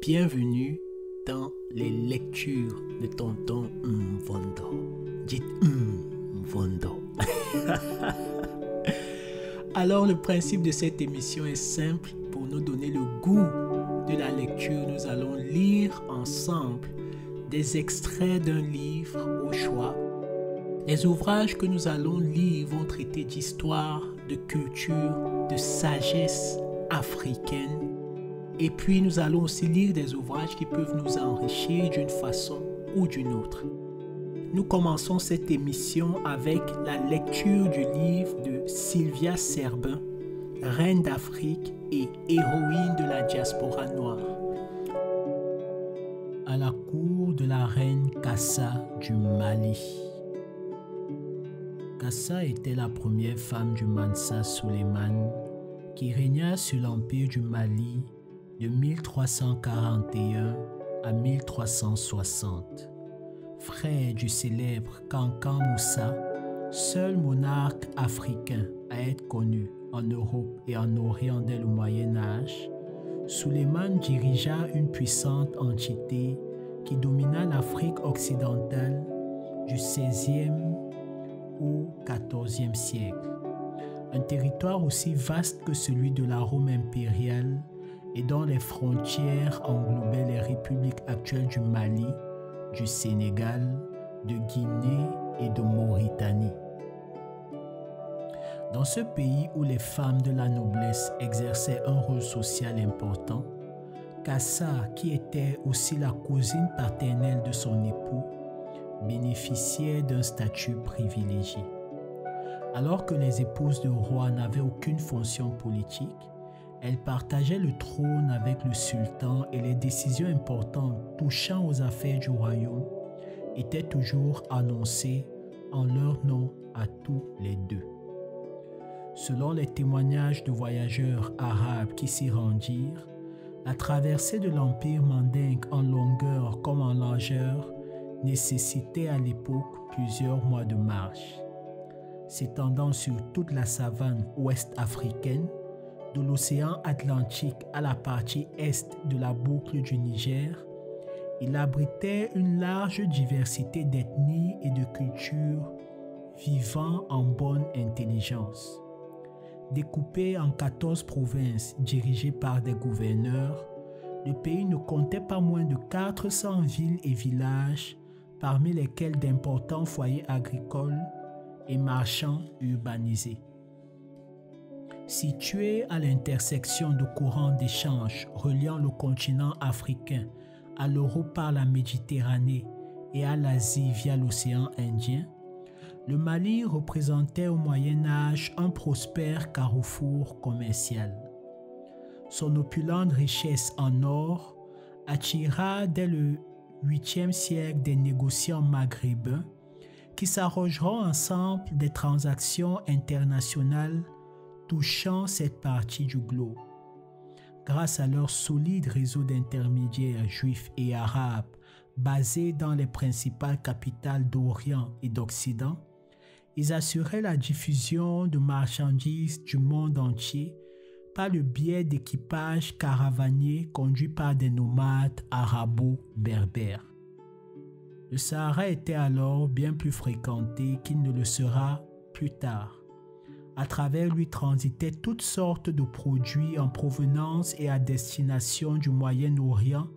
Bienvenue dans les lectures de Tonton Mvondo. Dites Mvondo. Alors le principe de cette émission est simple. Pour nous donner le goût de la lecture, nous allons lire ensemble des extraits d'un livre au choix. Les ouvrages que nous allons lire vont traiter d'histoire, de culture, de sagesse africaine. Et puis nous allons aussi lire des ouvrages qui peuvent nous enrichir d'une façon ou d'une autre. Nous commençons cette émission avec la lecture du livre de Sylvia Cerbin, reine d'Afrique et héroïne de la diaspora noire. À la cour de la reine Kassa du Mali. Kassa était la première femme du Mansa Suleiman qui régna sur l'empire du Mali de 1341 à 1360. Frère du célèbre Kankan Moussa, seul monarque africain à être connu en Europe et en Orient dès le Moyen Âge, Suleiman dirigea une puissante entité qui domina l'Afrique occidentale du XVIe au XIVe siècle. Un territoire aussi vaste que celui de la Rome impériale et dont les frontières englobaient les républiques actuelles du Mali, du Sénégal, de Guinée et de Mauritanie. Dans ce pays où les femmes de la noblesse exerçaient un rôle social important, Kassa, qui était aussi la cousine paternelle de son époux, bénéficiait d'un statut privilégié. Alors que les épouses de rois n'avaient aucune fonction politique, elles partageaient le trône avec le sultan et les décisions importantes touchant aux affaires du royaume étaient toujours annoncées en leur nom à tous les deux. Selon les témoignages de voyageurs arabes qui s'y rendirent, la traversée de l'empire mandingue en longueur comme en largeur nécessitait à l'époque plusieurs mois de marche. S'étendant sur toute la savane ouest africaine, de l'océan Atlantique à la partie est de la boucle du Niger, il abritait une large diversité d'ethnies et de cultures vivant en bonne intelligence. Découpé en 14 provinces dirigées par des gouverneurs, le pays ne comptait pas moins de 400 villes et villages, parmi lesquels d'importants foyers agricoles et marchands urbanisés. Situé à l'intersection de courants d'échange reliant le continent africain à l'Europe par la Méditerranée et à l'Asie via l'océan Indien, le Mali représentait au Moyen Âge un prospère carrefour commercial. Son opulente richesse en or attira dès le 8e siècle des négociants maghrébins qui s'arrogeront ensemble des transactions internationales touchant cette partie du globe. Grâce à leur solide réseau d'intermédiaires juifs et arabes basés dans les principales capitales d'Orient et d'Occident, ils assuraient la diffusion de marchandises du monde entier par le biais d'équipages caravaniers conduits par des nomades arabo-berbères. Le Sahara était alors bien plus fréquenté qu'il ne le sera plus tard. À travers lui transitaient toutes sortes de produits en provenance et à destination du Moyen-Orient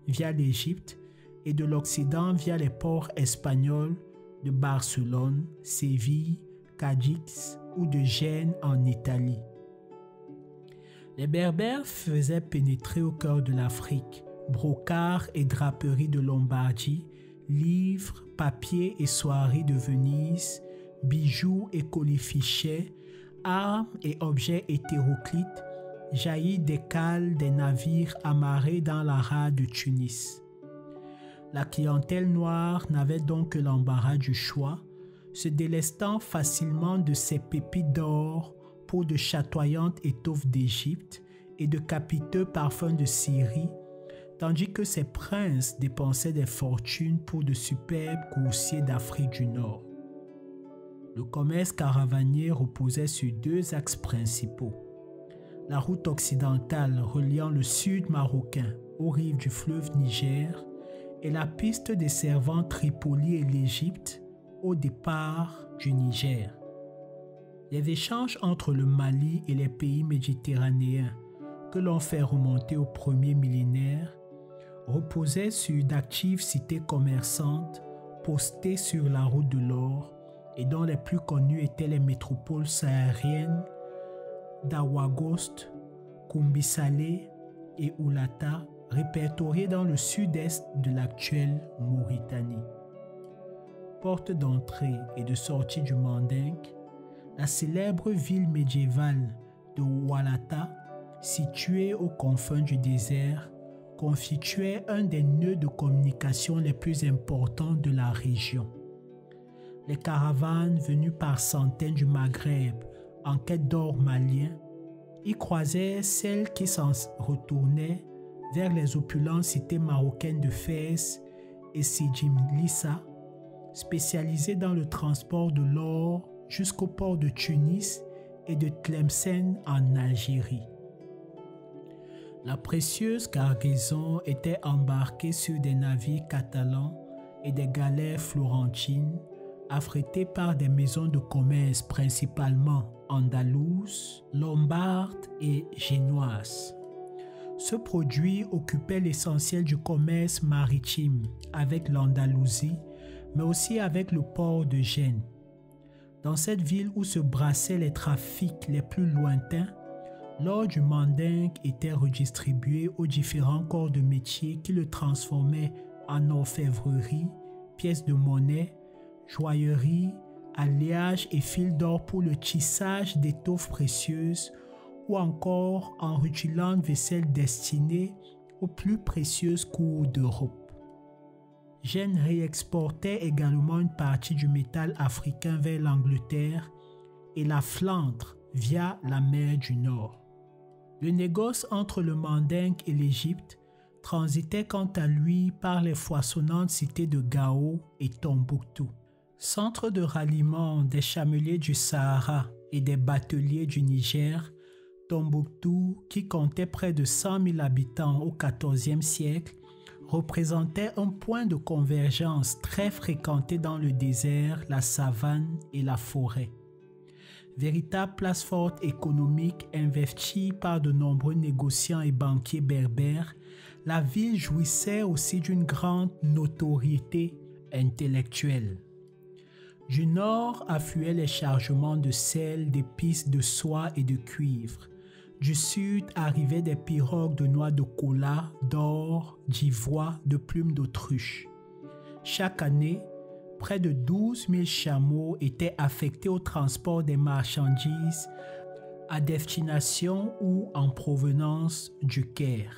via l'Égypte et de l'Occident via les ports espagnols de Barcelone, Séville, Cadix ou de Gênes en Italie. Les Berbères faisaient pénétrer au cœur de l'Afrique brocarts et draperies de Lombardie, livres, papiers et soieries de Venise, bijoux et colifichets, armes et objets hétéroclites jaillis des cales des navires amarrés dans la rade de Tunis. La clientèle noire n'avait donc que l'embarras du choix, se délestant facilement de ses pépites d'or pour de chatoyantes étoffes d'Égypte et de capiteux parfums de Syrie, tandis que ses princes dépensaient des fortunes pour de superbes coursiers d'Afrique du Nord. Le commerce caravanier reposait sur deux axes principaux. La route occidentale reliant le sud marocain aux rives du fleuve Niger, et la piste desservant Tripoli et l'Égypte au départ du Niger. Les échanges entre le Mali et les pays méditerranéens que l'on fait remonter au premier millénaire reposaient sur d'actives cités commerçantes postées sur la route de l'or et dont les plus connues étaient les métropoles sahariennes d'Awagost, Kumbi-Salé et Oulata, répertoriées dans le sud-est de l'actuelle Mauritanie. Porte d'entrée et de sortie du Mandingue, la célèbre ville médiévale de Oualata, située aux confins du désert, constituait un des nœuds de communication les plus importants de la région. Les caravanes venues par centaines du Maghreb en quête d'or malien y croisaient celles qui s'en retournaient vers les opulentes cités marocaines de Fès et Sidi-Lissa, spécialisées dans le transport de l'or jusqu'au port de Tunis et de Tlemcen en Algérie. La précieuse cargaison était embarquée sur des navires catalans et des galères florentines, affrétées par des maisons de commerce principalement andalouses, lombardes et génoises. Ce produit occupait l'essentiel du commerce maritime avec l'Andalousie, mais aussi avec le port de Gênes. Dans cette ville où se brassaient les trafics les plus lointains, l'or du Mandingue était redistribué aux différents corps de métier qui le transformaient en orfèvrerie, pièces de monnaie, joaillerie, alliage et fil d'or pour le tissage d'étoffes précieuses ou encore en rutilante vaisselle destinée aux plus précieuses cours d'Europe. Gênes réexportait également une partie du métal africain vers l'Angleterre et la Flandre via la mer du Nord. Le négoce entre le Mandingue et l'Égypte transitait quant à lui par les foisonnantes cités de Gao et Tombouctou. Centre de ralliement des chameliers du Sahara et des bateliers du Niger, Tombouctou, qui comptait près de 100 000 habitants au XIVe siècle, représentait un point de convergence très fréquenté dans le désert, la savane et la forêt. Véritable place forte économique investie par de nombreux négociants et banquiers berbères, la ville jouissait aussi d'une grande notoriété intellectuelle. Du nord affluaient les chargements de sel, d'épices, de soie et de cuivre. Du sud arrivaient des pirogues de noix de cola, d'or, d'ivoire, de plumes d'autruche. Chaque année, près de 12 000 chameaux étaient affectés au transport des marchandises à destination ou en provenance du Caire.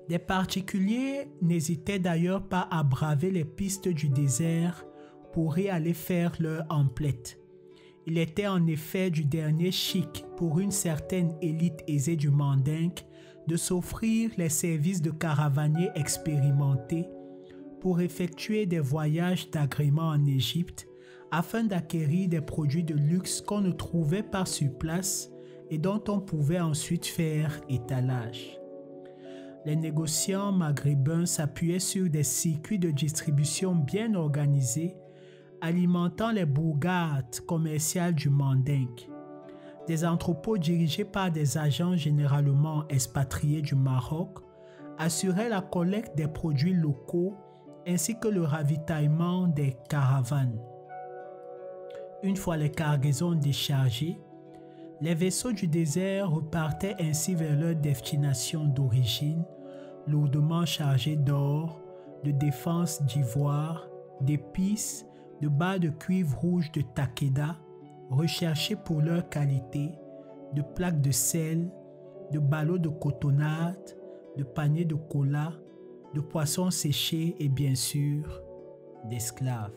Des particuliers n'hésitaient d'ailleurs pas à braver les pistes du désert pour y aller faire leur emplette. Il était en effet du dernier chic pour une certaine élite aisée du Mandingue de s'offrir les services de caravaniers expérimentés pour effectuer des voyages d'agrément en Égypte afin d'acquérir des produits de luxe qu'on ne trouvait pas sur place et dont on pouvait ensuite faire étalage. Les négociants maghrébins s'appuyaient sur des circuits de distribution bien organisés, alimentant les bourgades commerciales du Mandingue. Des entrepôts dirigés par des agents généralement expatriés du Maroc assuraient la collecte des produits locaux ainsi que le ravitaillement des caravanes. Une fois les cargaisons déchargées, les vaisseaux du désert repartaient ainsi vers leur destination d'origine, lourdement chargés d'or, de défense d'ivoire, d'épices, de bas de cuivre rouge de Takeda, recherchés pour leur qualité, de plaques de sel, de ballots de cotonnade, de paniers de cola, de poissons séchés et bien sûr d'esclaves.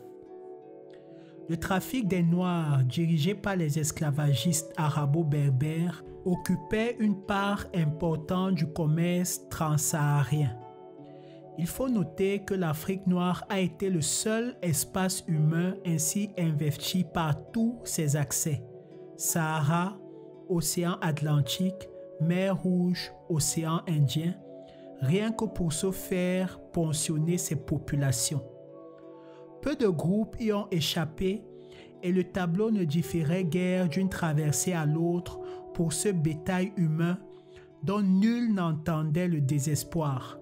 Le trafic des Noirs, dirigé par les esclavagistes arabo-berbères, occupait une part importante du commerce transsaharien. Il faut noter que l'Afrique noire a été le seul espace humain ainsi investi par tous ses accès. Sahara, Océan Atlantique, mer Rouge, océan Indien, rien que pour se faire pensionner ces populations. Peu de groupes y ont échappé et le tableau ne différait guère d'une traversée à l'autre pour ce bétail humain dont nul n'entendait le désespoir.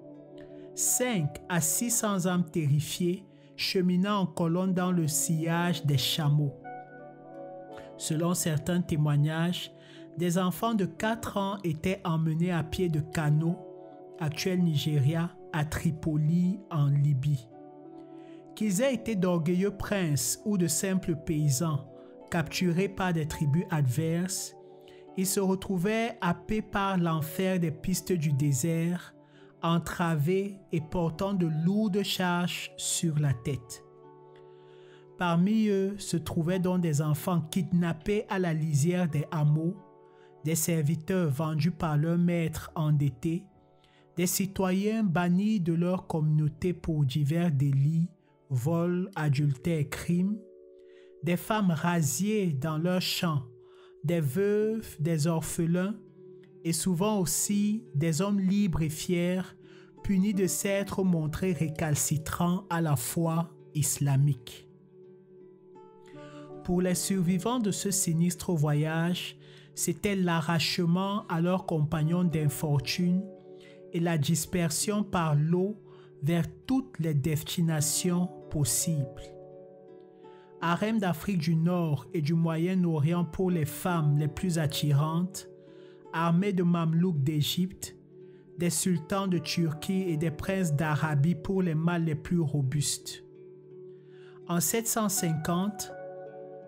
5 à 600 âmes terrifiées cheminant en colonne dans le sillage des chameaux. Selon certains témoignages, des enfants de 4 ans étaient emmenés à pied de Kano, actuel Nigeria, à Tripoli, en Libye. Qu'ils aient été d'orgueilleux princes ou de simples paysans, capturés par des tribus adverses, ils se retrouvaient happés par l'enfer des pistes du désert, entravés et portant de lourdes charges sur la tête. Parmi eux se trouvaient donc des enfants kidnappés à la lisière des hameaux, des serviteurs vendus par leurs maîtres endettés, des citoyens bannis de leur communauté pour divers délits, vols, adultères, crimes, des femmes rasiées dans leurs champs, des veuves, des orphelins, et souvent aussi des hommes libres et fiers, punis de s'être montrés récalcitrants à la foi islamique. Pour les survivants de ce sinistre voyage, c'était l'arrachement à leurs compagnons d'infortune et la dispersion par l'eau vers toutes les destinations possibles. Harem d'Afrique du Nord et du Moyen-Orient pour les femmes les plus attirantes, armée de Mamelouks d'Égypte, des sultans de Turquie et des princes d'Arabie pour les mâles les plus robustes. En 750,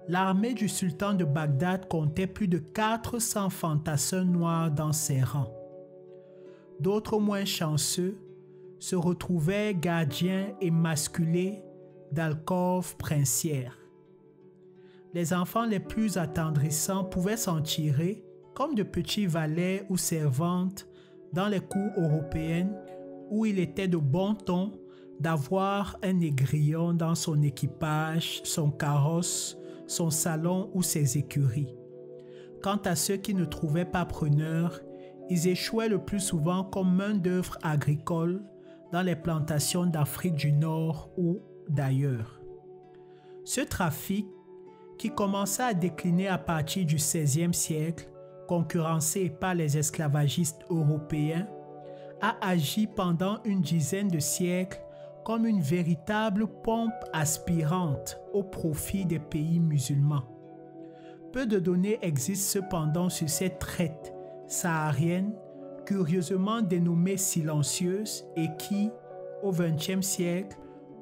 l'armée du sultan de Bagdad comptait plus de 400 fantassins noirs dans ses rangs. D'autres moins chanceux se retrouvaient gardiens émasculés d'alcôves princières. Les enfants les plus attendrissants pouvaient s'en tirer comme de petits valets ou servantes dans les cours européennes où il était de bon ton d'avoir un négrillon dans son équipage, son carrosse, son salon ou ses écuries. Quant à ceux qui ne trouvaient pas preneur, ils échouaient le plus souvent comme main-d'œuvre agricole dans les plantations d'Afrique du Nord ou d'ailleurs. Ce trafic, qui commença à décliner à partir du XVIe siècle, concurrencé par les esclavagistes européens, a agi pendant une dizaine de siècles comme une véritable pompe aspirante au profit des pays musulmans. Peu de données existent cependant sur cette traite saharienne, curieusement dénommée silencieuse et qui, au XXe siècle,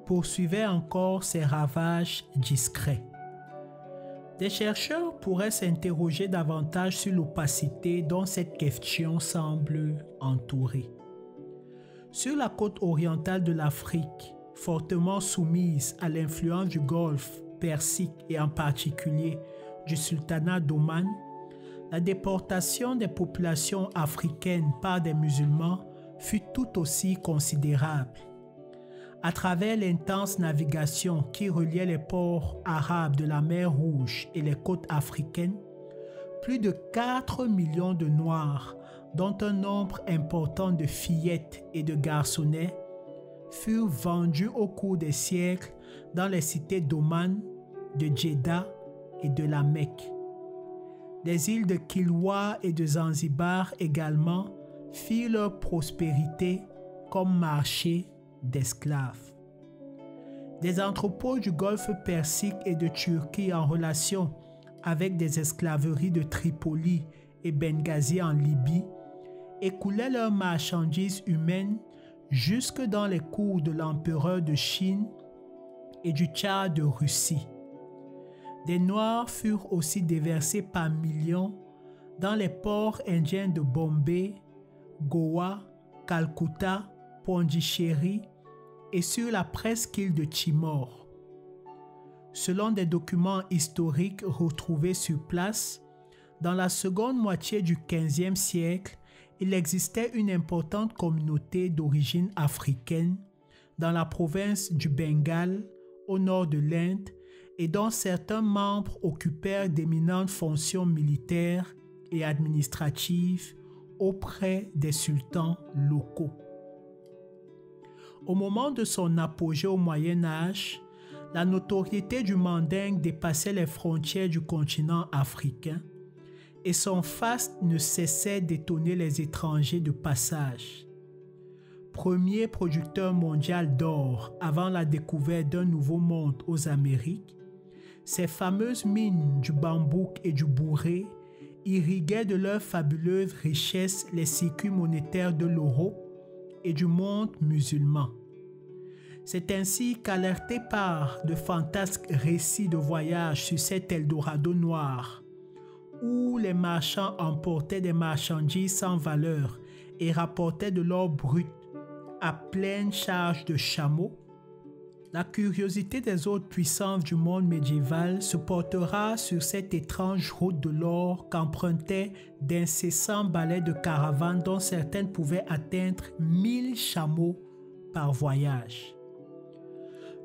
poursuivait encore ses ravages discrets. Des chercheurs pourraient s'interroger davantage sur l'opacité dont cette question semble entourer. Sur la côte orientale de l'Afrique, fortement soumise à l'influence du Golfe Persique et en particulier du sultanat d'Oman, la déportation des populations africaines par des musulmans fut tout aussi considérable. À travers l'intense navigation qui reliait les ports arabes de la mer Rouge et les côtes africaines, plus de 4 millions de Noirs, dont un nombre important de fillettes et de garçonnets, furent vendus au cours des siècles dans les cités d'Oman, de Djeddah et de la Mecque. Les îles de Kilwa et de Zanzibar également firent leur prospérité comme marché d'esclaves. Des entrepôts du Golfe Persique et de Turquie en relation avec des esclaveries de Tripoli et Benghazi en Libye écoulaient leurs marchandises humaines jusque dans les cours de l'empereur de Chine et du Tsar de Russie. Des Noirs furent aussi déversés par millions dans les ports indiens de Bombay, Goa, Calcutta, Pondichéry et sur la presqu'île de Timor. Selon des documents historiques retrouvés sur place, dans la seconde moitié du XVe siècle, il existait une importante communauté d'origine africaine dans la province du Bengale, au nord de l'Inde, et dont certains membres occupèrent d'éminentes fonctions militaires et administratives auprès des sultans locaux. Au moment de son apogée au Moyen Âge, la notoriété du mandingue dépassait les frontières du continent africain et son faste ne cessait d'étonner les étrangers de passage. Premier producteur mondial d'or avant la découverte d'un nouveau monde aux Amériques, ces fameuses mines du bambouk et du bourré irriguaient de leurs fabuleuses richesses les circuits monétaires de l'Europe et du monde musulman. C'est ainsi qu'alertés par de fantasques récits de voyage sur cet Eldorado noir, où les marchands emportaient des marchandises sans valeur et rapportaient de l'or brut à pleine charge de chameaux, la curiosité des autres puissances du monde médiéval se portera sur cette étrange route de l'or qu'empruntaient d'incessants balais de caravanes dont certaines pouvaient atteindre 1000 chameaux par voyage.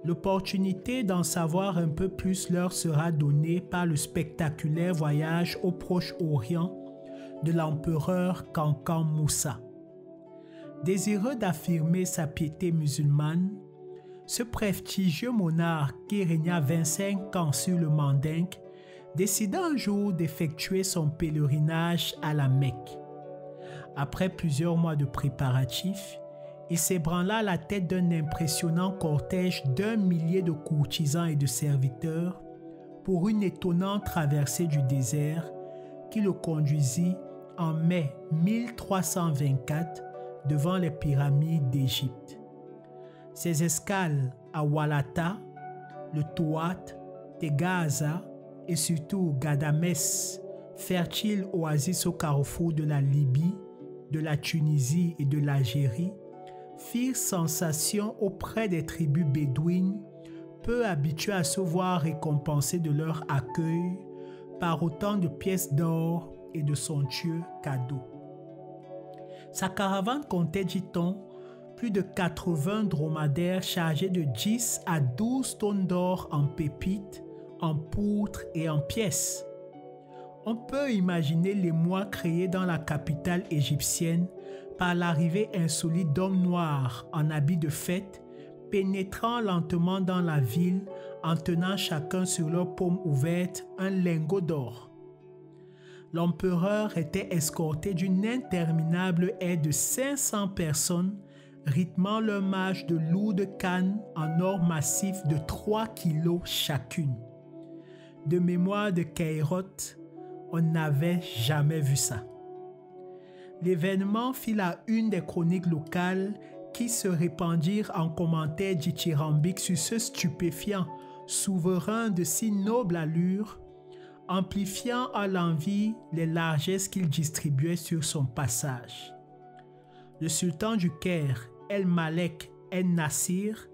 L'opportunité d'en savoir un peu plus leur sera donnée par le spectaculaire voyage au Proche-Orient de l'empereur Kankan Moussa. Désireux d'affirmer sa piété musulmane, ce prestigieux monarque qui régna 25 ans sur le Mandingue décida un jour d'effectuer son pèlerinage à la Mecque. Après plusieurs mois de préparatifs, il s'ébranla la tête d'un impressionnant cortège d'1 millier de courtisans et de serviteurs pour une étonnante traversée du désert qui le conduisit en mai 1324 devant les pyramides d'Égypte. Ses escales à Walata, le Touat, Tegaza et surtout Gadamès, fertile oasis au carrefour de la Libye, de la Tunisie et de l'Algérie, firent sensation auprès des tribus bédouines, peu habituées à se voir récompensées de leur accueil par autant de pièces d'or et de somptueux cadeaux. Sa caravane comptait, dit-on, plus de 80 dromadaires chargés de 10 à 12 tonnes d'or en pépites, en poutres et en pièces. On peut imaginer l'émoi créé dans la capitale égyptienne par l'arrivée insolite d'hommes noirs en habits de fête, pénétrant lentement dans la ville en tenant chacun sur leur paume ouverte un lingot d'or. L'empereur était escorté d'une interminable aire de 500 personnes rythmant leur marche de lourdes cannes en or massif de 3 kilos chacune. De mémoire de Kairoth, on n'avait jamais vu ça. L'événement fit la une des chroniques locales qui se répandirent en commentaires dithyrambiques sur ce stupéfiant souverain de si noble allure, amplifiant à l'envi les largesses qu'il distribuait sur son passage. Le sultan du Caire, El-Malek El-Nassir,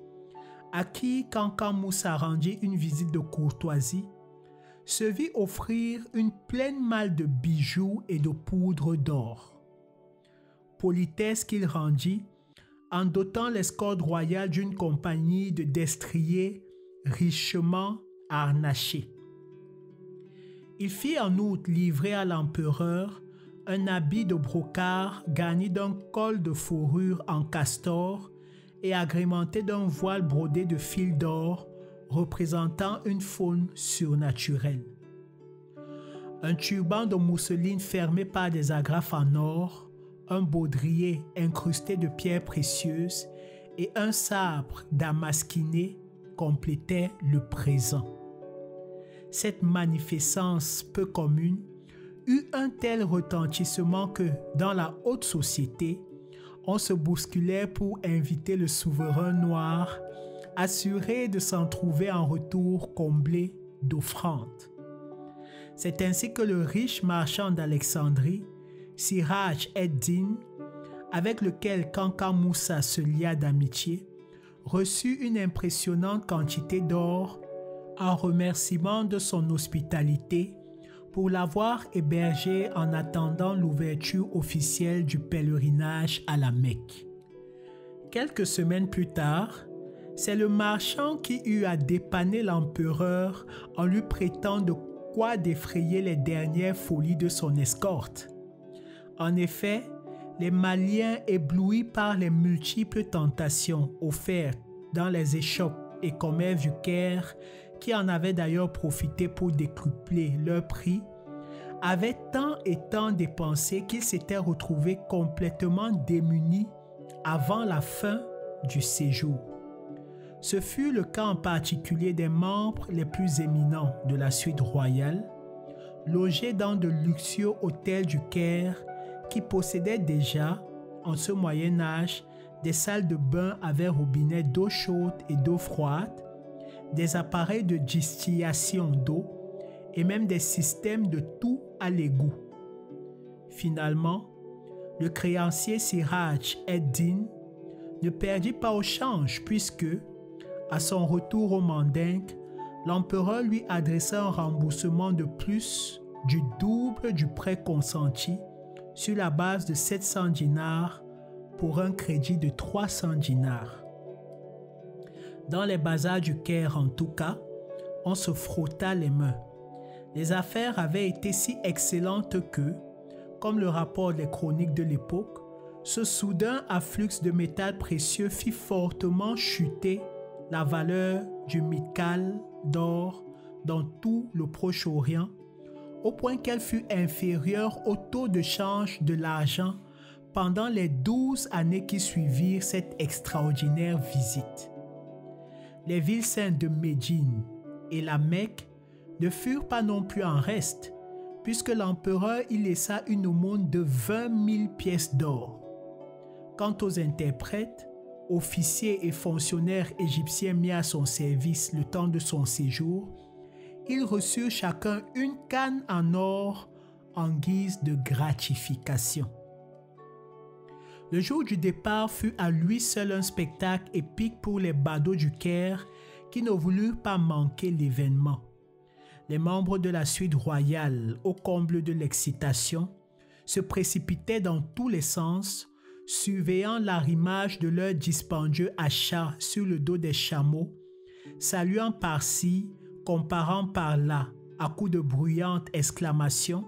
à qui Kankan Moussa rendit une visite de courtoisie, se vit offrir une pleine malle de bijoux et de poudre d'or. Politesse qu'il rendit en dotant l'escorte royale d'une compagnie de destriers richement harnachés. Il fit en outre livrer à l'empereur un habit de brocart garni d'un col de fourrure en castor et agrémenté d'un voile brodé de fils d'or représentant une faune surnaturelle. Un turban de mousseline fermé par des agrafes en or, un baudrier incrusté de pierres précieuses et un sabre damasquiné complétaient le présent. Cette magnificence peu commune eut un tel retentissement que, dans la haute société, on se bousculait pour inviter le souverain noir, assuré de s'en trouver en retour comblé d'offrandes. C'est ainsi que le riche marchand d'Alexandrie, Siraj ed-Din, avec lequel Kankan Moussa se lia d'amitié, reçut une impressionnante quantité d'or en remerciement de son hospitalité pour l'avoir hébergé en attendant l'ouverture officielle du pèlerinage à la Mecque. Quelques semaines plus tard, c'est le marchand qui eut à dépanner l'empereur en lui prêtant de quoi défrayer les dernières folies de son escorte. En effet, les Maliens, éblouis par les multiples tentations offertes dans les échoppes et commerces du Caire, qui en avaient d'ailleurs profité pour décupler leur prix, avaient tant et tant dépensé qu'ils s'étaient retrouvés complètement démunis avant la fin du séjour. Ce fut le cas en particulier des membres les plus éminents de la suite royale, logés dans de luxueux hôtels du Caire qui possédaient déjà, en ce Moyen Âge, des salles de bain avec robinet d'eau chaude et d'eau froide, des appareils de distillation d'eau et même des systèmes de tout à l'égout. Finalement, le créancier Siraj ed-Din ne perdit pas au change puisque, à son retour au Mandingue, l'empereur lui adressa un remboursement de plus du double du prêt consenti sur la base de 700 dinars pour un crédit de 300 dinars. Dans les bazars du Caire en tout cas, on se frotta les mains. Les affaires avaient été si excellentes que, comme le rapportent les chroniques de l'époque, ce soudain afflux de métal précieux fit fortement chuter la valeur du mitkal d'or dans tout le Proche-Orient, au point qu'elle fut inférieure au taux de change de l'argent pendant les 12 années qui suivirent cette extraordinaire visite. Les villes saintes de Médine et la Mecque ne furent pas non plus en reste, puisque l'empereur y laissa une aumône de 20 000 pièces d'or. Quant aux interprètes, officiers et fonctionnaires égyptiens mis à son service le temps de son séjour, ils reçurent chacun une canne en or en guise de gratification. Le jour du départ fut à lui seul un spectacle épique pour les badauds du Caire qui ne voulurent pas manquer l'événement. Les membres de la suite royale, au comble de l'excitation, se précipitaient dans tous les sens, surveillant l'arrimage de leurs dispendieux achats sur le dos des chameaux, saluant par-ci, comparant par-là, à coups de bruyantes exclamations,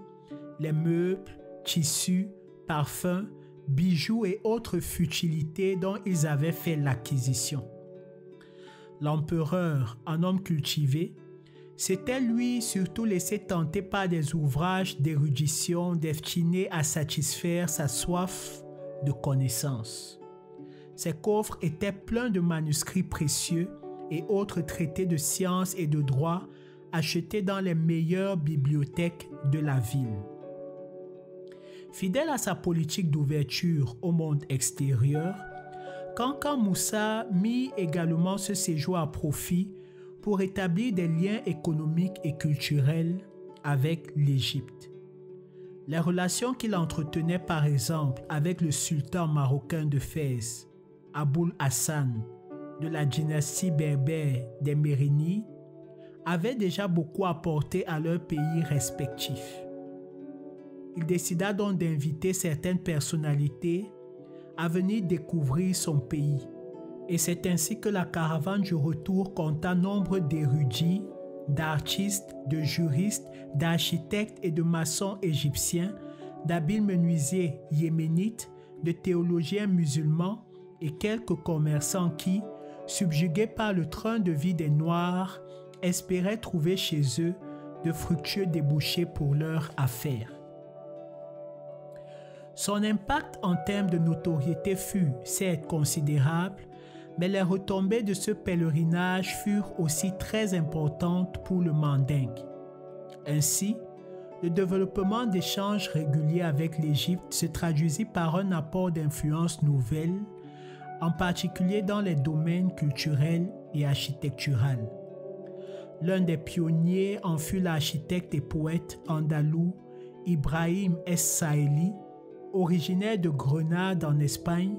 les meubles, tissus, parfums, bijoux et autres futilités dont ils avaient fait l'acquisition. L'empereur, un homme cultivé, s'était lui surtout laissé tenter par des ouvrages d'érudition destinés à satisfaire sa soif de connaissance. Ses coffres étaient pleins de manuscrits précieux et autres traités de sciences et de droit achetés dans les meilleures bibliothèques de la ville. Fidèle à sa politique d'ouverture au monde extérieur, Kankan Moussa mit également ce séjour à profit pour établir des liens économiques et culturels avec l'Égypte. Les relations qu'il entretenait par exemple avec le sultan marocain de Fès, Aboul Hassan, de la dynastie berbère des Mérinides, avaient déjà beaucoup apporté à leurs pays respectifs. Il décida donc d'inviter certaines personnalités à venir découvrir son pays. Et c'est ainsi que la caravane du retour compta nombre d'érudits, d'artistes, de juristes, d'architectes et de maçons égyptiens, d'habiles menuisiers yéménites, de théologiens musulmans et quelques commerçants qui, subjugués par le train de vie des Noirs, espéraient trouver chez eux de fructueux débouchés pour leurs affaires. Son impact en termes de notoriété fut, certes, considérable, mais les retombées de ce pèlerinage furent aussi très importantes pour le Mandingue. Ainsi, le développement d'échanges réguliers avec l'Égypte se traduisit par un apport d'influences nouvelles, en particulier dans les domaines culturels et architecturaux. L'un des pionniers en fut l'architecte et poète andalou Ibrahim Es-Saïli, originaire de Grenade en Espagne,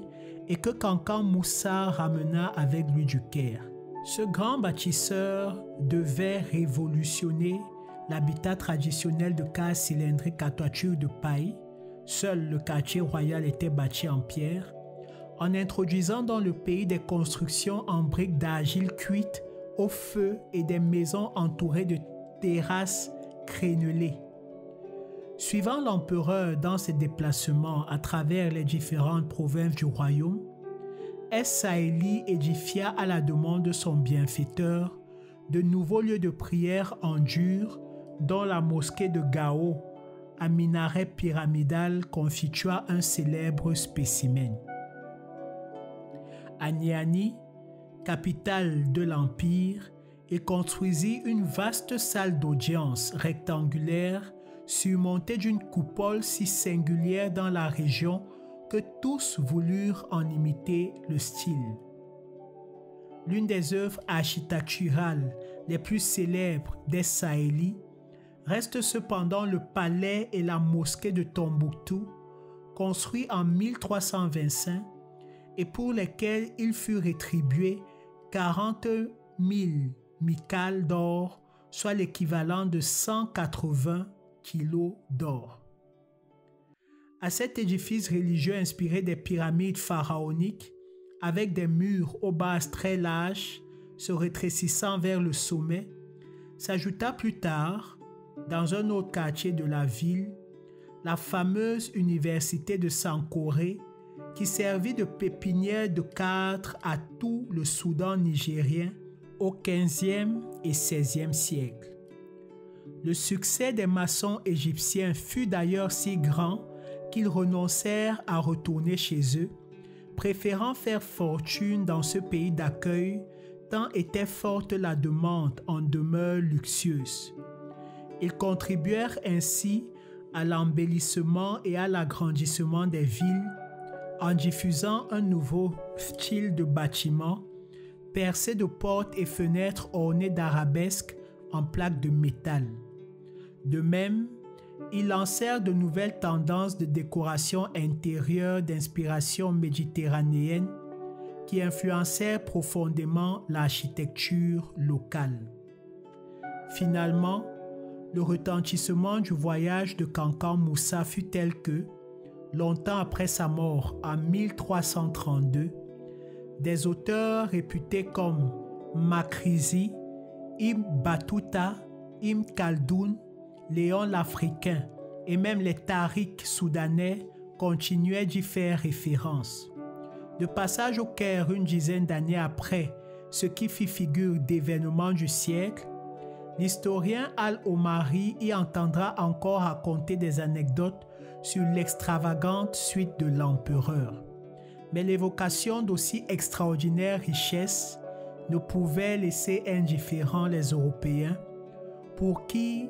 et que Kankan Moussa ramena avec lui du Caire. Ce grand bâtisseur devait révolutionner l'habitat traditionnel de cases cylindriques à toiture de paille. Seul le quartier royal était bâti en pierre, en introduisant dans le pays des constructions en briques d'argile cuites au feu et des maisons entourées de terrasses crénelées. Suivant l'empereur dans ses déplacements à travers les différentes provinces du royaume, Es-Saéli édifia à la demande de son bienfaiteur de nouveaux lieux de prière en dur, dont la mosquée de Gao, à minaret pyramidal, constitua un célèbre spécimen. À Niani, capitale de l'Empire, il construisit une vaste salle d'audience rectangulaire surmontée d'une coupole si singulière dans la région que tous voulurent en imiter le style. L'une des œuvres architecturales les plus célèbres d'Es-Saéli reste cependant le palais et la mosquée de Tombouctou, construits en 1325 et pour lesquels il fut rétribué 40 000 micales d'or, soit l'équivalent de 180 kilos d'or. À cet édifice religieux inspiré des pyramides pharaoniques, avec des murs aux bases très larges, se rétrécissant vers le sommet, s'ajouta plus tard, dans un autre quartier de la ville, la fameuse université de Sankoré, qui servit de pépinière de cadres à tout le Soudan nigérien au XVe et XVIe siècle. Le succès des maçons égyptiens fut d'ailleurs si grand qu'ils renoncèrent à retourner chez eux, préférant faire fortune dans ce pays d'accueil tant était forte la demande en demeures luxueuses. Ils contribuèrent ainsi à l'embellissement et à l'agrandissement des villes en diffusant un nouveau style de bâtiment percé de portes et fenêtres ornées d'arabesques en plaques de métal. De même, ils lancèrent de nouvelles tendances de décoration intérieure d'inspiration méditerranéenne qui influencèrent profondément l'architecture locale. Finalement, le retentissement du voyage de Kankan Moussa fut tel que, longtemps après sa mort en 1332, des auteurs réputés comme Makrizi, Ibn Battuta, Ibn Khaldoun, Léon l'Africain et même les Tariks soudanais continuaient d'y faire référence. De passage au Caire une dizaine d'années après ce qui fit figure d'événement du siècle, l'historien Al-Omari y entendra encore raconter des anecdotes sur l'extravagante suite de l'empereur. Mais l'évocation d'aussi extraordinaire richesse ne pouvait laisser indifférents les Européens pour qui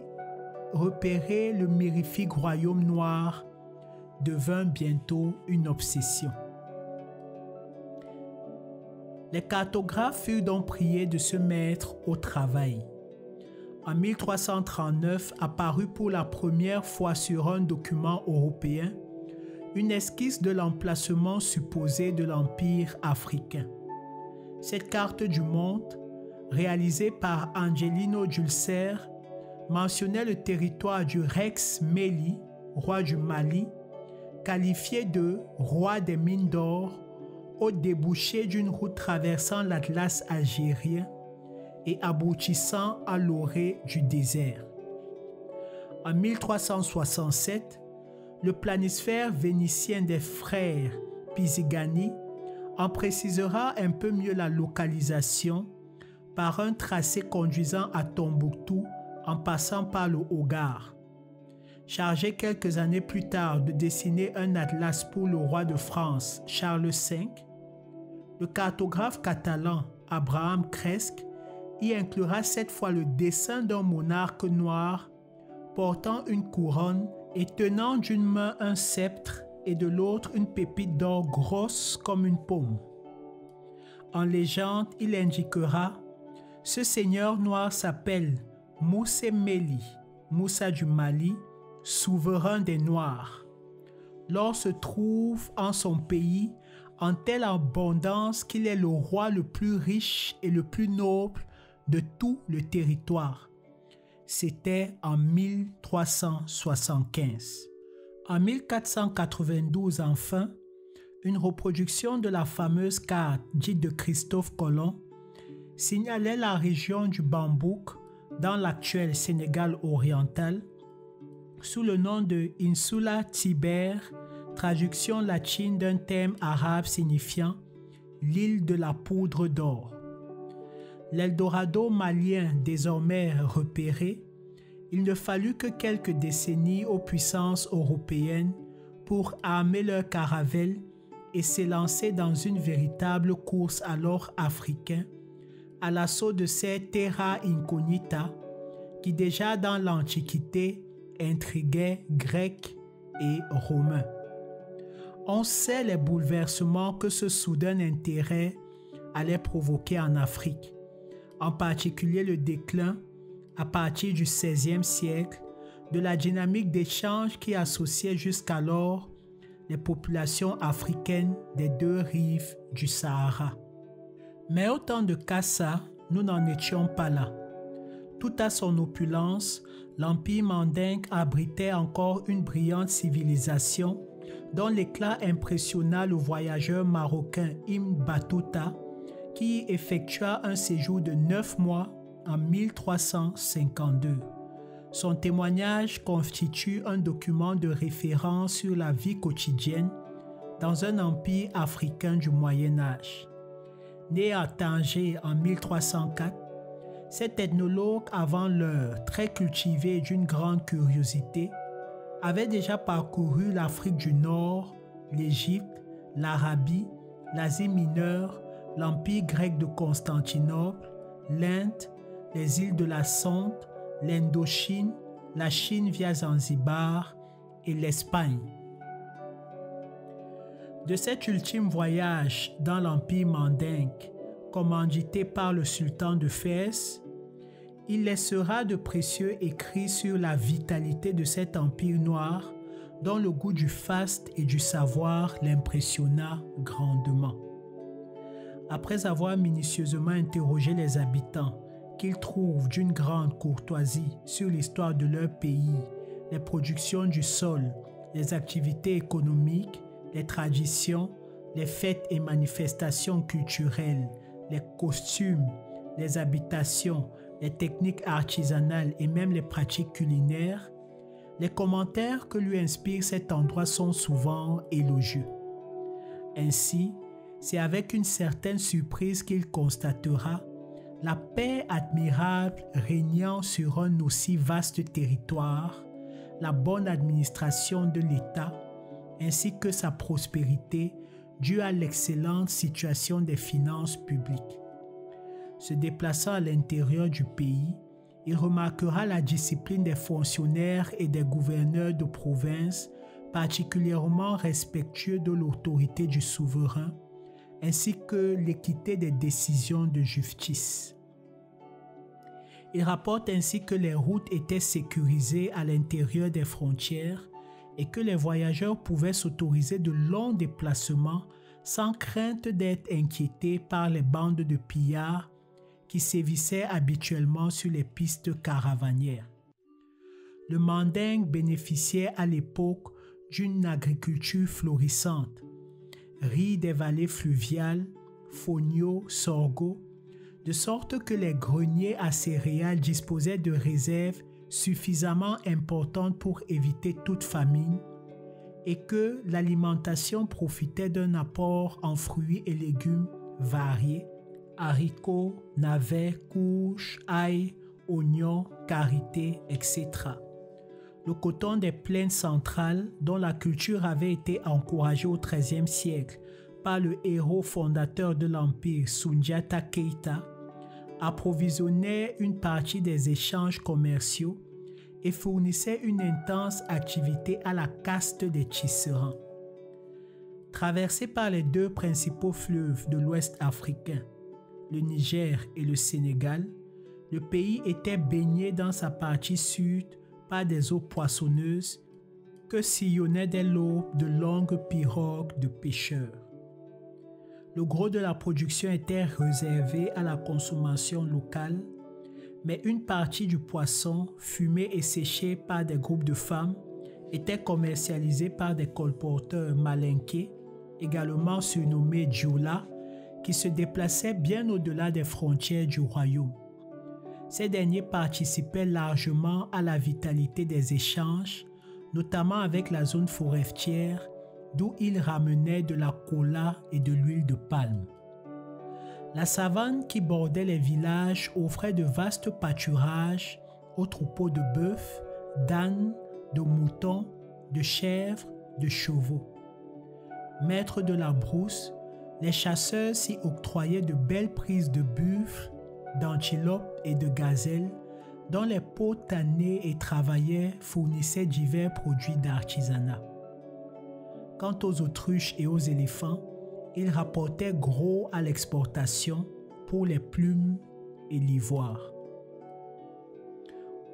repérer le mirifique royaume noir devint bientôt une obsession. Les cartographes furent donc priés de se mettre au travail. En 1339 apparut pour la première fois sur un document européen une esquisse de l'emplacement supposé de l'Empire africain. Cette carte du monde, réalisée par Angelino Dulcer, mentionnait le territoire du Rex Meli, roi du Mali, qualifié de roi des mines d'or, au débouché d'une route traversant l'Atlas algérien et aboutissant à l'orée du désert. En 1367, le planisphère vénitien des frères Pisigani en précisera un peu mieux la localisation par un tracé conduisant à Tombouctou en passant par le Hogar. Chargé quelques années plus tard de dessiner un atlas pour le roi de France Charles V, le cartographe catalan Abraham Cresque y inclura cette fois le dessin d'un monarque noir portant une couronne et tenant d'une main un sceptre et de l'autre une pépite d'or grosse comme une paume. En légende, il indiquera « Ce seigneur noir s'appelle Moussé Meli, Moussa du Mali, souverain des Noirs. L'or se trouve en son pays en telle abondance qu'il est le roi le plus riche et le plus noble de tout le territoire. » C'était en 1375. En 1492 enfin, une reproduction de la fameuse carte dite de Christophe Colomb signalait la région du Bambouk dans l'actuel Sénégal oriental sous le nom de Insula Tiber, traduction latine d'un terme arabe signifiant l'île de la poudre d'or. L'Eldorado malien désormais repéré, il ne fallut que quelques décennies aux puissances européennes pour armer leurs caravelles et s'élancer dans une véritable course à l'or africain à l'assaut de ces terra incognita qui déjà dans l'Antiquité intriguaient Grecs et Romains. On sait les bouleversements que ce soudain intérêt allait provoquer en Afrique, en particulier le déclin, à partir du XVIe siècle, de la dynamique d'échange qui associait jusqu'alors les populations africaines des deux rives du Sahara. Mais au temps de Kassa, nous n'en étions pas là. Tout à son opulence, l'Empire mandingue abritait encore une brillante civilisation dont l'éclat impressionna le voyageur marocain Ibn Battuta qui effectua un séjour de 9 mois en 1352. Son témoignage constitue un document de référence sur la vie quotidienne dans un empire africain du Moyen Âge. Né à Tanger en 1304, cet ethnologue avant l'heure, très cultivé et d'une grande curiosité, avait déjà parcouru l'Afrique du Nord, l'Égypte, l'Arabie, l'Asie mineure, l'Empire grec de Constantinople, l'Inde, les îles de la Sonde, l'Indochine, la Chine via Zanzibar et l'Espagne. De cet ultime voyage dans l'Empire mandingue, commandité par le sultan de Fès, il laissera de précieux écrits sur la vitalité de cet empire noir dont le goût du faste et du savoir l'impressionna grandement. Après avoir minutieusement interrogé les habitants, qu'ils trouvent d'une grande courtoisie sur l'histoire de leur pays, les productions du sol, les activités économiques, les traditions, les fêtes et manifestations culturelles, les costumes, les habitations, les techniques artisanales et même les pratiques culinaires, les commentaires que lui inspire cet endroit sont souvent élogieux. Ainsi, c'est avec une certaine surprise qu'il constatera la paix admirable régnant sur un aussi vaste territoire, la bonne administration de l'État, ainsi que sa prospérité due à l'excellente situation des finances publiques. Se déplaçant à l'intérieur du pays, il remarquera la discipline des fonctionnaires et des gouverneurs de province, particulièrement respectueux de l'autorité du souverain, ainsi que l'équité des décisions de justice. Il rapporte ainsi que les routes étaient sécurisées à l'intérieur des frontières et que les voyageurs pouvaient s'autoriser de longs déplacements sans crainte d'être inquiétés par les bandes de pillards qui sévissaient habituellement sur les pistes caravanières. Le mandingue bénéficiait à l'époque d'une agriculture florissante, riz des vallées fluviales, fonio, sorgho, de sorte que les greniers à céréales disposaient de réserves suffisamment importantes pour éviter toute famine et que l'alimentation profitait d'un apport en fruits et légumes variés, haricots, navets, courges, ail, oignons, karité, etc. Le coton des plaines centrales, dont la culture avait été encouragée au XIIIe siècle par le héros fondateur de l'Empire, Soundiata Keita, approvisionnait une partie des échanges commerciaux et fournissait une intense activité à la caste des tisserands. Traversé par les deux principaux fleuves de l'Ouest africain, le Niger et le Sénégal, le pays était baigné dans sa partie sud par des eaux poissonneuses que sillonnaient dès l'aube de longues pirogues de pêcheurs. Le gros de la production était réservé à la consommation locale, mais une partie du poisson, fumé et séché par des groupes de femmes, était commercialisée par des colporteurs malinqués, également surnommés djoula, qui se déplaçaient bien au-delà des frontières du royaume. Ces derniers participaient largement à la vitalité des échanges notamment avec la zone forestière d'où ils ramenaient de la cola et de l'huile de palme. La savane qui bordait les villages offrait de vastes pâturages aux troupeaux de bœufs, d'ânes, de moutons, de chèvres, de chevaux. Maîtres de la brousse, les chasseurs s'y octroyaient de belles prises de buffles, d'antilopes et de gazelles, dont les peaux tannées et travaillées fournissaient divers produits d'artisanat. Quant aux autruches et aux éléphants, ils rapportaient gros à l'exportation pour les plumes et l'ivoire.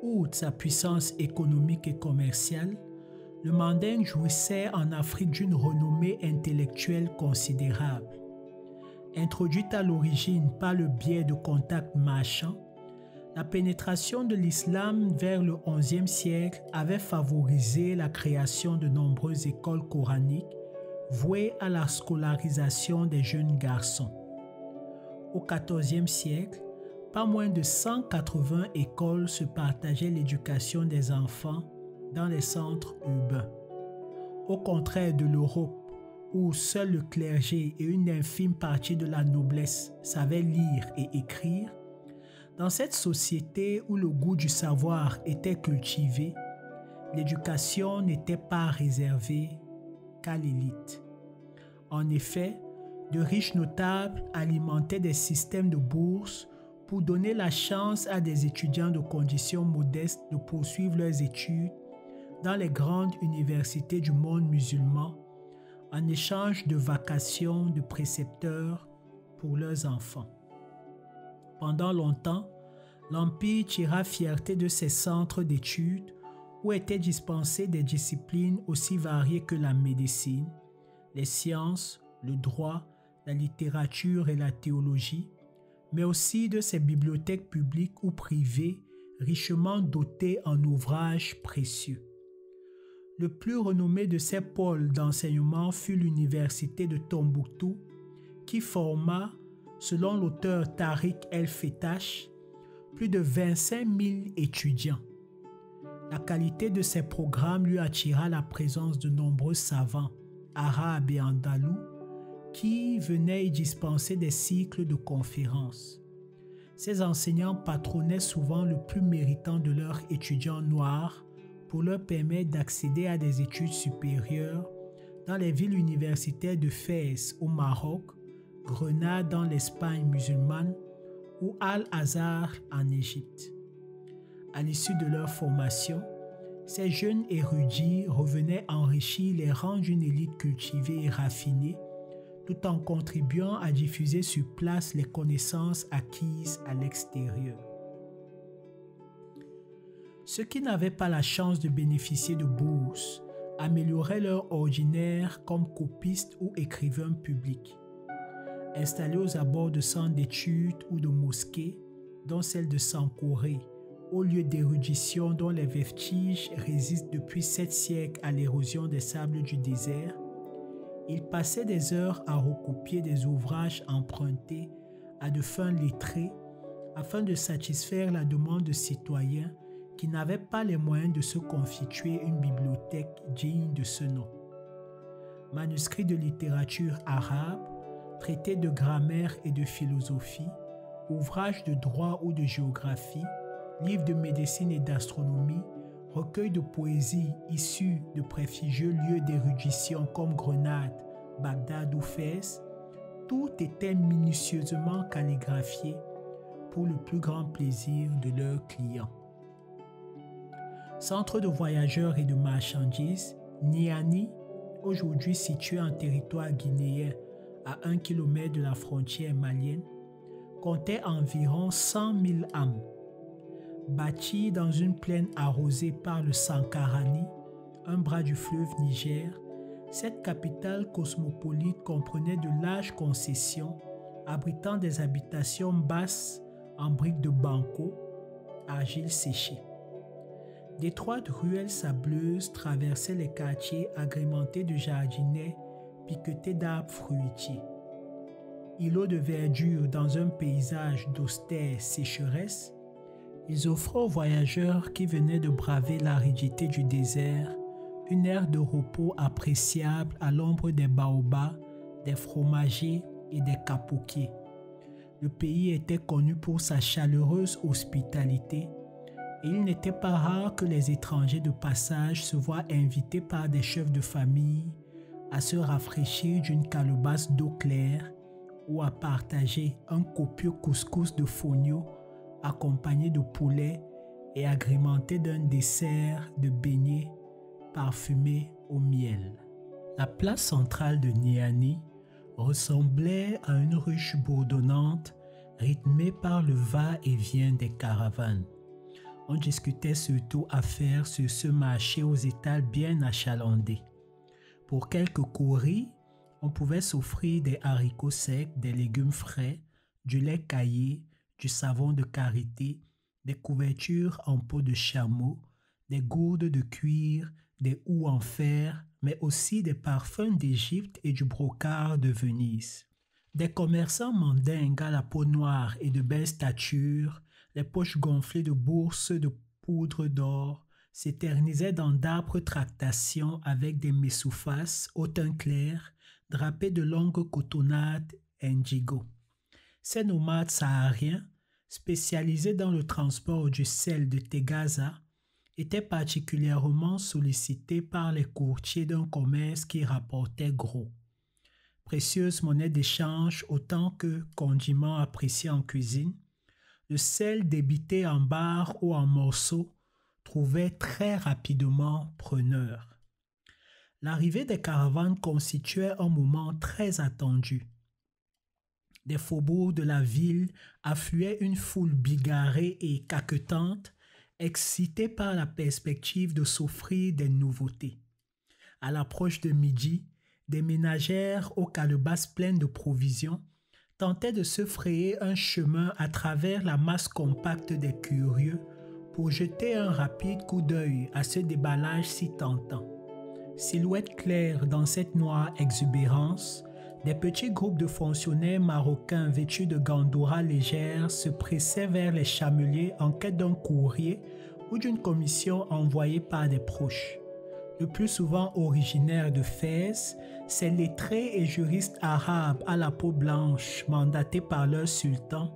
Outre sa puissance économique et commerciale, le mandingue jouissait en Afrique d'une renommée intellectuelle considérable. Introduite à l'origine par le biais de contacts marchands, la pénétration de l'islam vers le XIe siècle avait favorisé la création de nombreuses écoles coraniques vouées à la scolarisation des jeunes garçons. Au XIVe siècle, pas moins de 180 écoles se partageaient l'éducation des enfants dans les centres urbains. Au contraire de l'Europe, où seul le clergé et une infime partie de la noblesse savaient lire et écrire, dans cette société où le goût du savoir était cultivé, l'éducation n'était pas réservée qu'à l'élite. En effet, de riches notables alimentaient des systèmes de bourse pour donner la chance à des étudiants de conditions modestes de poursuivre leurs études dans les grandes universités du monde musulman en échange de vacations de précepteurs pour leurs enfants. Pendant longtemps, l'Empire tira fierté de ces centres d'études où étaient dispensées des disciplines aussi variées que la médecine, les sciences, le droit, la littérature et la théologie, mais aussi de ces bibliothèques publiques ou privées richement dotées en ouvrages précieux. Le plus renommé de ces pôles d'enseignement fut l'université de Tombouctou, qui forma, selon l'auteur Tariq El-Fettash, plus de 25 000 étudiants. La qualité de ces programmes lui attira la présence de nombreux savants, arabes et andalous, qui venaient y dispenser des cycles de conférences. Ces enseignants patronnaient souvent le plus méritant de leurs étudiants noirs pour leur permettre d'accéder à des études supérieures dans les villes universitaires de Fès au Maroc, Grenade dans l'Espagne musulmane ou Al-Azhar en Égypte. À l'issue de leur formation, ces jeunes érudits revenaient enrichir les rangs d'une élite cultivée et raffinée, tout en contribuant à diffuser sur place les connaissances acquises à l'extérieur. Ceux qui n'avaient pas la chance de bénéficier de bourses amélioraient leur ordinaire comme copistes ou écrivains publics. Installés aux abords de centres d'études ou de mosquées, dont celle de Sankoré, au lieu d'érudition dont les vestiges résistent depuis 7 siècles à l'érosion des sables du désert, ils passaient des heures à recopier des ouvrages empruntés à de fins lettrés afin de satisfaire la demande de citoyens qui n'avaient pas les moyens de se constituer une bibliothèque digne de ce nom. Manuscrits de littérature arabe, traités de grammaire et de philosophie, ouvrages de droit ou de géographie, livres de médecine et d'astronomie, recueils de poésie issus de prestigieux lieux d'érudition comme Grenade, Bagdad ou Fès, tout était minutieusement calligraphié pour le plus grand plaisir de leurs clients. Centre de voyageurs et de marchandises, Niani, aujourd'hui situé en territoire guinéen à 1 km de la frontière malienne, comptait environ 100 000 âmes. Bâtie dans une plaine arrosée par le Sankarani, un bras du fleuve Niger, cette capitale cosmopolite comprenait de larges concessions abritant des habitations basses en briques de banco, argile séchée. D'étroites ruelles sableuses traversaient les quartiers agrémentés de jardinets piquetés d'arbres fruitiers. Îlots de verdure dans un paysage d'austère sécheresse, ils offraient aux voyageurs qui venaient de braver l'aridité du désert une aire de repos appréciable à l'ombre des baobabs, des fromagers et des capoquiers. Le pays était connu pour sa chaleureuse hospitalité et il n'était pas rare que les étrangers de passage se voient invités par des chefs de famille à se rafraîchir d'une calebasse d'eau claire ou à partager un copieux couscous de fonio accompagné de poulet et agrémenté d'un dessert de beignets parfumés au miel. La place centrale de Niani ressemblait à une ruche bourdonnante rythmée par le va-et-vient des caravanes. On discutait surtout affaires sur ce marché aux étals bien achalandés. Pour quelques courris, on pouvait s'offrir des haricots secs, des légumes frais, du lait caillé, du savon de karité, des couvertures en peau de chameau, des gourdes de cuir, des houes en fer, mais aussi des parfums d'Égypte et du brocart de Venise. Des commerçants mandingues à la peau noire et de belle stature, les poches gonflées de bourses de poudre d'or, s'éternisaient dans d'âpres tractations avec des messoufas au teint clair, drapés de longues cotonnades indigo. Ces nomades sahariens, spécialisés dans le transport du sel de Tegaza, étaient particulièrement sollicités par les courtiers d'un commerce qui rapportait gros. Précieuse monnaie d'échange autant que condiment apprécié en cuisine, le sel débité en barres ou en morceaux trouvait très rapidement preneur. L'arrivée des caravanes constituait un moment très attendu. Des faubourgs de la ville affluait une foule bigarrée et caquetante, excitée par la perspective de s'offrir des nouveautés. À l'approche de midi, des ménagères aux calebasses pleines de provisions tentaient de se frayer un chemin à travers la masse compacte des curieux pour jeter un rapide coup d'œil à ce déballage si tentant. Silhouette claire dans cette noire exubérance, des petits groupes de fonctionnaires marocains vêtus de gandouras légères se pressaient vers les chameliers en quête d'un courrier ou d'une commission envoyée par des proches. Le plus souvent originaires de Fès, ces lettrés et juristes arabes à la peau blanche, mandatés par leur sultan,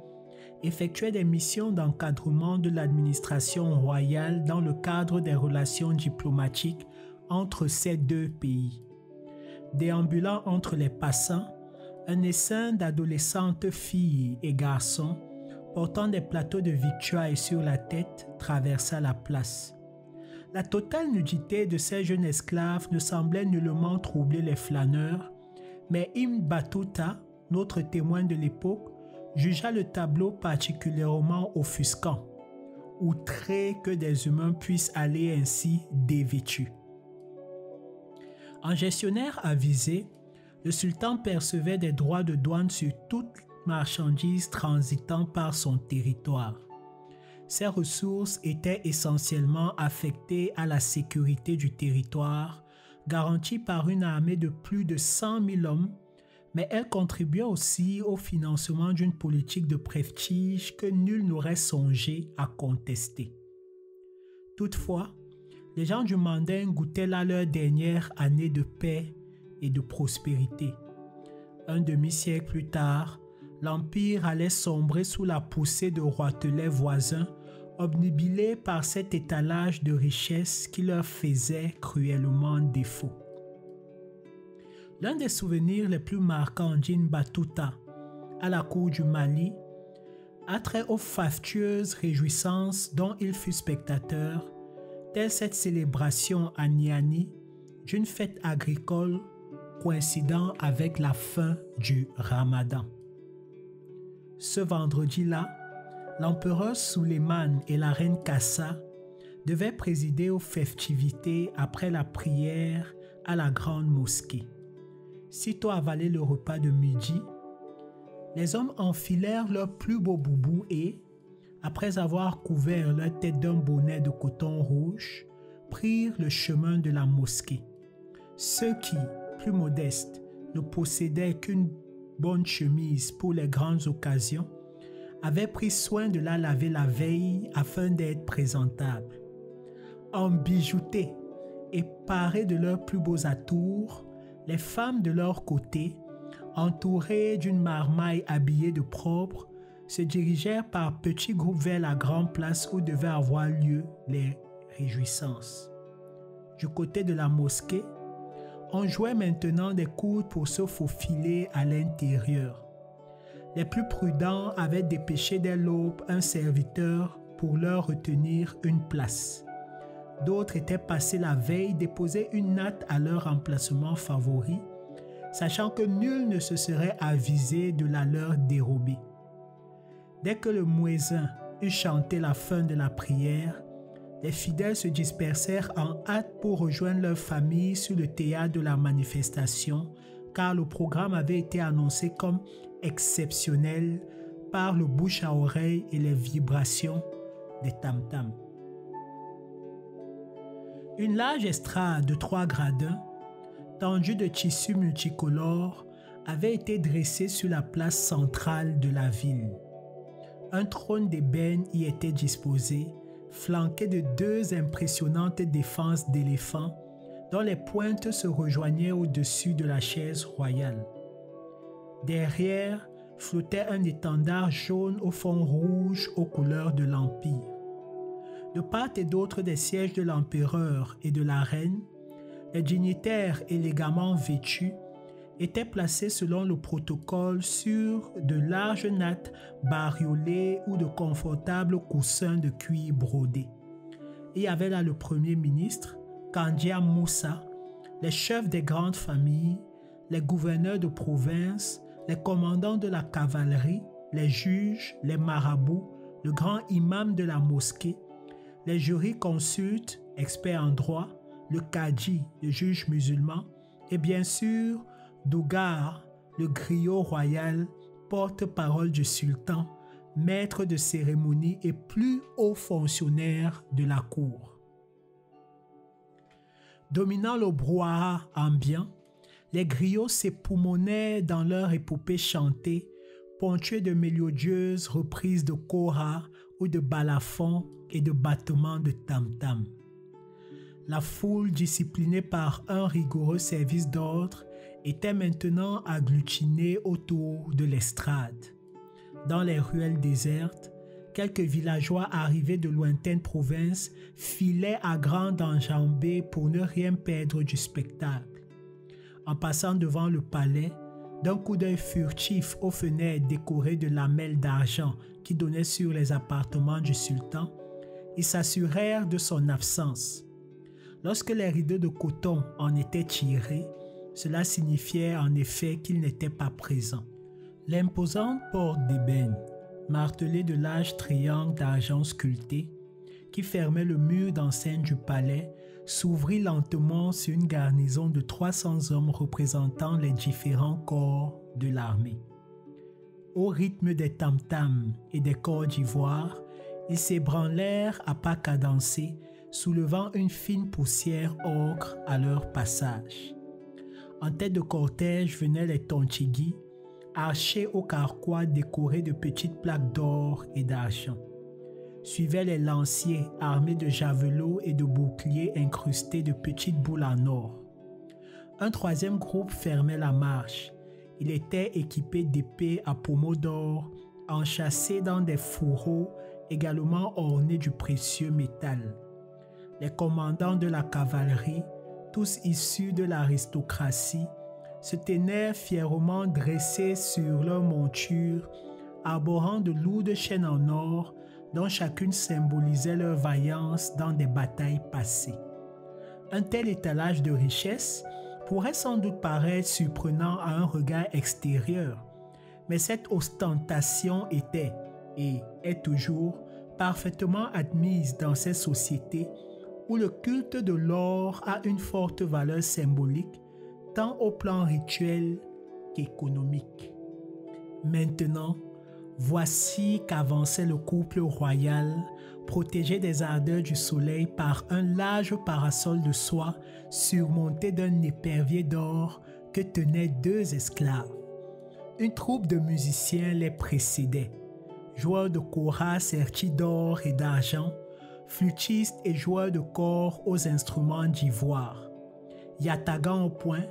effectuaient des missions d'encadrement de l'administration royale dans le cadre des relations diplomatiques entre ces deux pays. Déambulant entre les passants, un essaim d'adolescentes filles et garçons portant des plateaux de victuailles sur la tête traversa la place. La totale nudité de ces jeunes esclaves ne semblait nullement troubler les flâneurs, mais Ibn Battuta, notre témoin de l'époque, jugea le tableau particulièrement offusquant, outré que des humains puissent aller ainsi dévêtus. En gestionnaire avisé, le sultan percevait des droits de douane sur toute marchandise transitant par son territoire. Ces ressources étaient essentiellement affectées à la sécurité du territoire, garantie par une armée de plus de 100 000 hommes, mais elles contribuaient aussi au financement d'une politique de prestige que nul n'aurait songé à contester. Toutefois, les gens du Manding goûtaient là leur dernière année de paix et de prospérité. Un demi-siècle plus tard, l'Empire allait sombrer sous la poussée de roitelets voisins, obnubilés par cet étalage de richesses qui leur faisait cruellement défaut. L'un des souvenirs les plus marquants d'Ibn Battuta à la cour du Mali a trait aux fastueuses réjouissances dont il fut spectateur, telle cette célébration à Niani d'une fête agricole coïncidant avec la fin du Ramadan. Ce vendredi-là, l'empereur Suleiman et la reine Kassa devaient présider aux festivités après la prière à la grande mosquée. Sitôt avalé le repas de midi, les hommes enfilèrent leurs plus beaux boubous et, après avoir couvert leur tête d'un bonnet de coton rouge, prirent le chemin de la mosquée. Ceux qui, plus modestes, ne possédaient qu'une bonne chemise pour les grandes occasions, avaient pris soin de la laver la veille afin d'être présentables. Embijoutés et parées de leurs plus beaux atours, les femmes de leur côté, entourées d'une marmaille habillée de propre, se dirigèrent par petits groupes vers la grande place où devaient avoir lieu les réjouissances. Du côté de la mosquée, on jouait maintenant des coudes pour se faufiler à l'intérieur. Les plus prudents avaient dépêché dès l'aube un serviteur pour leur retenir une place. D'autres étaient passés la veille déposer une natte à leur emplacement favori, sachant que nul ne se serait avisé de la leur dérober. Dès que le muezzin eut chanté la fin de la prière, les fidèles se dispersèrent en hâte pour rejoindre leurs familles sur le théâtre de la manifestation, car le programme avait été annoncé comme exceptionnel par le bouche à oreille et les vibrations des tam-tams. Une large estrade de 3 gradins, tendue de tissus multicolores, avait été dressée sur la place centrale de la ville. Un trône d'ébène y était disposé, flanqué de 2 impressionnantes défenses d'éléphants dont les pointes se rejoignaient au-dessus de la chaise royale. Derrière flottait un étendard jaune au fond rouge aux couleurs de l'Empire. De part et d'autre des sièges de l'empereur et de la reine, les dignitaires élégamment vêtus étaient placés selon le protocole sur de larges nattes bariolées ou de confortables coussins de cuir brodés. Il y avait là le premier ministre, Kandia Moussa, les chefs des grandes familles, les gouverneurs de province, les commandants de la cavalerie, les juges, les marabouts, le grand imam de la mosquée, les jurisconsultes, experts en droit, le Kadji, le juge musulman, et bien sûr, Dougar, le griot royal, porte-parole du sultan, maître de cérémonie et plus haut fonctionnaire de la cour. Dominant le brouhaha ambiant, les griots s'époumonaient dans leur épopée chantée, ponctuée de mélodieuses reprises de kora ou de balafons et de battements de tam-tam. La foule, disciplinée par un rigoureux service d'ordre, était maintenant agglutinée autour de l'estrade. Dans les ruelles désertes, quelques villageois arrivés de lointaines provinces filaient à grandes enjambées pour ne rien perdre du spectacle. En passant devant le palais, d'un coup d'œil furtif aux fenêtres décorées de lamelles d'argent qui donnaient sur les appartements du sultan, ils s'assurèrent de son absence. Lorsque les rideaux de coton en étaient tirés, cela signifiait en effet qu'il n'était pas présent. L'imposante porte d'ébène, martelée de larges triangles d'argent sculptés, qui fermait le mur d'enceinte du palais, s'ouvrit lentement sur une garnison de 300 hommes représentant les différents corps de l'armée. Au rythme des tam-tams et des corps d'ivoire, ils s'ébranlèrent à pas cadencés, soulevant une fine poussière ocre à leur passage. En tête de cortège venaient les tontigui, archers au carquois décorés de petites plaques d'or et d'argent. Suivaient les lanciers armés de javelots et de boucliers incrustés de petites boules en or. Un troisième groupe fermait la marche. Il était équipé d'épées à pommeau d'or, enchâssées dans des fourreaux également ornés du précieux métal. Les commandants de la cavalerie, tous issus de l'aristocratie, se tenaient fièrement dressés sur leurs montures, arborant de lourdes chaînes en or dont chacune symbolisait leur vaillance dans des batailles passées. Un tel étalage de richesse pourrait sans doute paraître surprenant à un regard extérieur, mais cette ostentation était, et est toujours, parfaitement admise dans ces sociétés où le culte de l'or a une forte valeur symbolique, tant au plan rituel qu'économique. Maintenant, voici qu'avançait le couple royal, protégé des ardeurs du soleil par un large parasol de soie surmonté d'un épervier d'or que tenaient 2 esclaves. Une troupe de musiciens les précédait, joueurs de kora sertis d'or et d'argent, flûtistes et joueurs de cor aux instruments d'ivoire. Yatagan au point,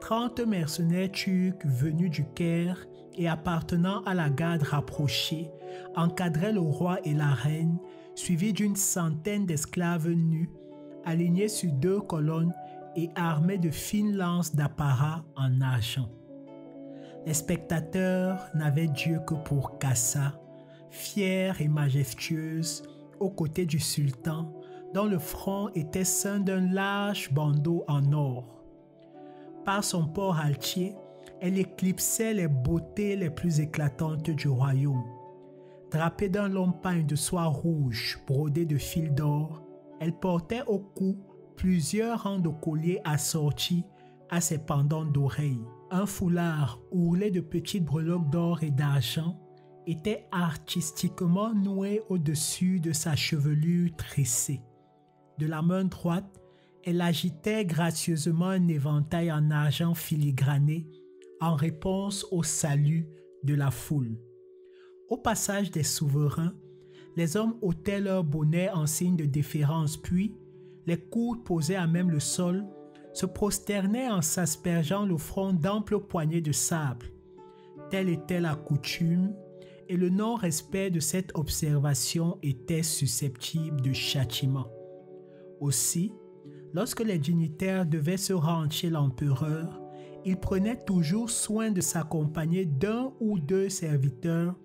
30 mercenaires turcs venus du Caire et appartenant à la garde rapprochée encadraient le roi et la reine, suivis d'une centaine d'esclaves nus, alignés sur 2 colonnes et armés de fines lances d'apparat en argent. Les spectateurs n'avaient Dieu que pour Kassa, fière et majestueuse, aux côtés du sultan, dont le front était ceint d'un large bandeau en or. Par son port altier, elle éclipsait les beautés les plus éclatantes du royaume. Drapée d'un long pagne de soie rouge brodé de fils d'or, elle portait au cou plusieurs rangs de colliers assortis à ses pendants d'oreilles. Un foulard ourlé de petites breloques d'or et d'argent était artistiquement noué au-dessus de sa chevelure tressée. De la main droite, elle agitait gracieusement un éventail en argent filigrané en réponse au salut de la foule. Au passage des souverains, les hommes ôtaient leurs bonnets en signe de déférence, puis, les coudes posés à même le sol, se prosternaient en s'aspergeant le front d'amples poignées de sable. Telle était la coutume, et le non-respect de cette observation était susceptible de châtiment. Aussi, lorsque les dignitaires devaient se rendre chez l'empereur, ils prenaient toujours soin de s'accompagner d'un ou 2 serviteurs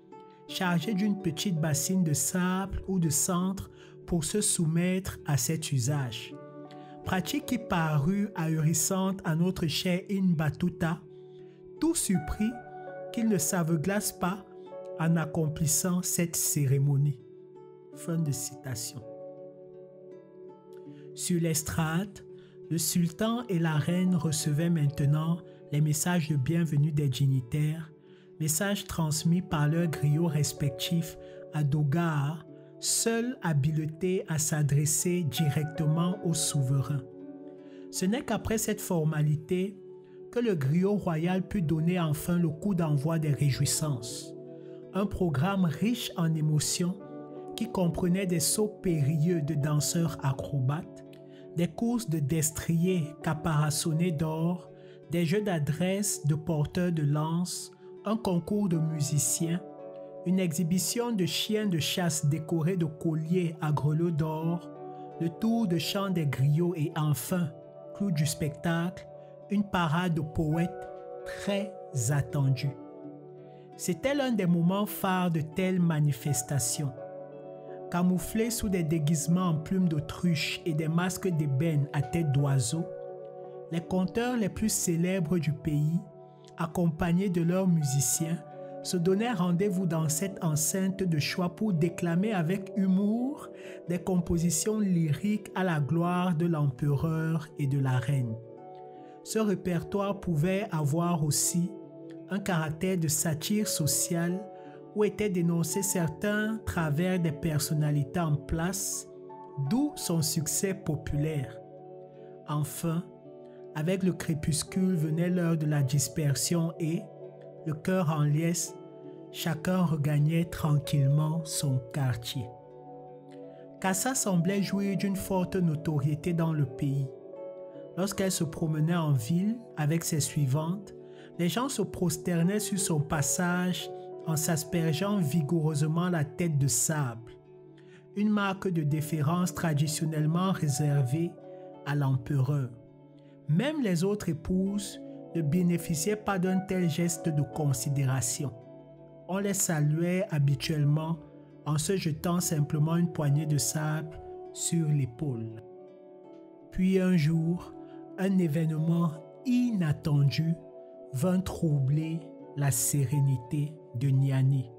chargés d'une petite bassine de sable ou de cendre pour se soumettre à cet usage. Pratique qui parut ahurissante à notre cher Ibn Battuta, tout surpris qu'il ne s'aveuglasse pas en accomplissant cette cérémonie. Fin de citation. Sur l'estrade, le sultan et la reine recevaient maintenant les messages de bienvenue des dignitaires, messages transmis par leurs griots respectifs à Dogar, seul habilité à s'adresser directement au souverain. Ce n'est qu'après cette formalité que le griot royal put donner enfin le coup d'envoi des réjouissances. Un programme riche en émotions qui comprenait des sauts périlleux de danseurs acrobates, des courses de destriers caparaçonnés d'or, des jeux d'adresse de porteurs de lances, un concours de musiciens, une exhibition de chiens de chasse décorés de colliers à grelots d'or, le tour de chant des griots et enfin, clou du spectacle, une parade de poètes très attendue. C'était l'un des moments phares de telles manifestations. Camouflés sous des déguisements en plumes d'autruche et des masques d'ébène à tête d'oiseau, les conteurs les plus célèbres du pays, accompagnés de leurs musiciens, se donnaient rendez-vous dans cette enceinte de choix pour déclamer avec humour des compositions lyriques à la gloire de l'empereur et de la reine. Ce répertoire pouvait avoir aussi un caractère de satire sociale où étaient dénoncés certains travers des personnalités en place, d'où son succès populaire. Enfin, avec le crépuscule venait l'heure de la dispersion et, le cœur en liesse, chacun regagnait tranquillement son quartier. Kassa semblait jouir d'une forte notoriété dans le pays. Lorsqu'elle se promenait en ville avec ses suivantes, les gens se prosternaient sur son passage en s'aspergeant vigoureusement la tête de sable, une marque de déférence traditionnellement réservée à l'empereur. Même les autres épouses ne bénéficiaient pas d'un tel geste de considération. On les saluait habituellement en se jetant simplement une poignée de sable sur l'épaule. Puis un jour, un événement inattendu vint troubler la sérénité de Niani.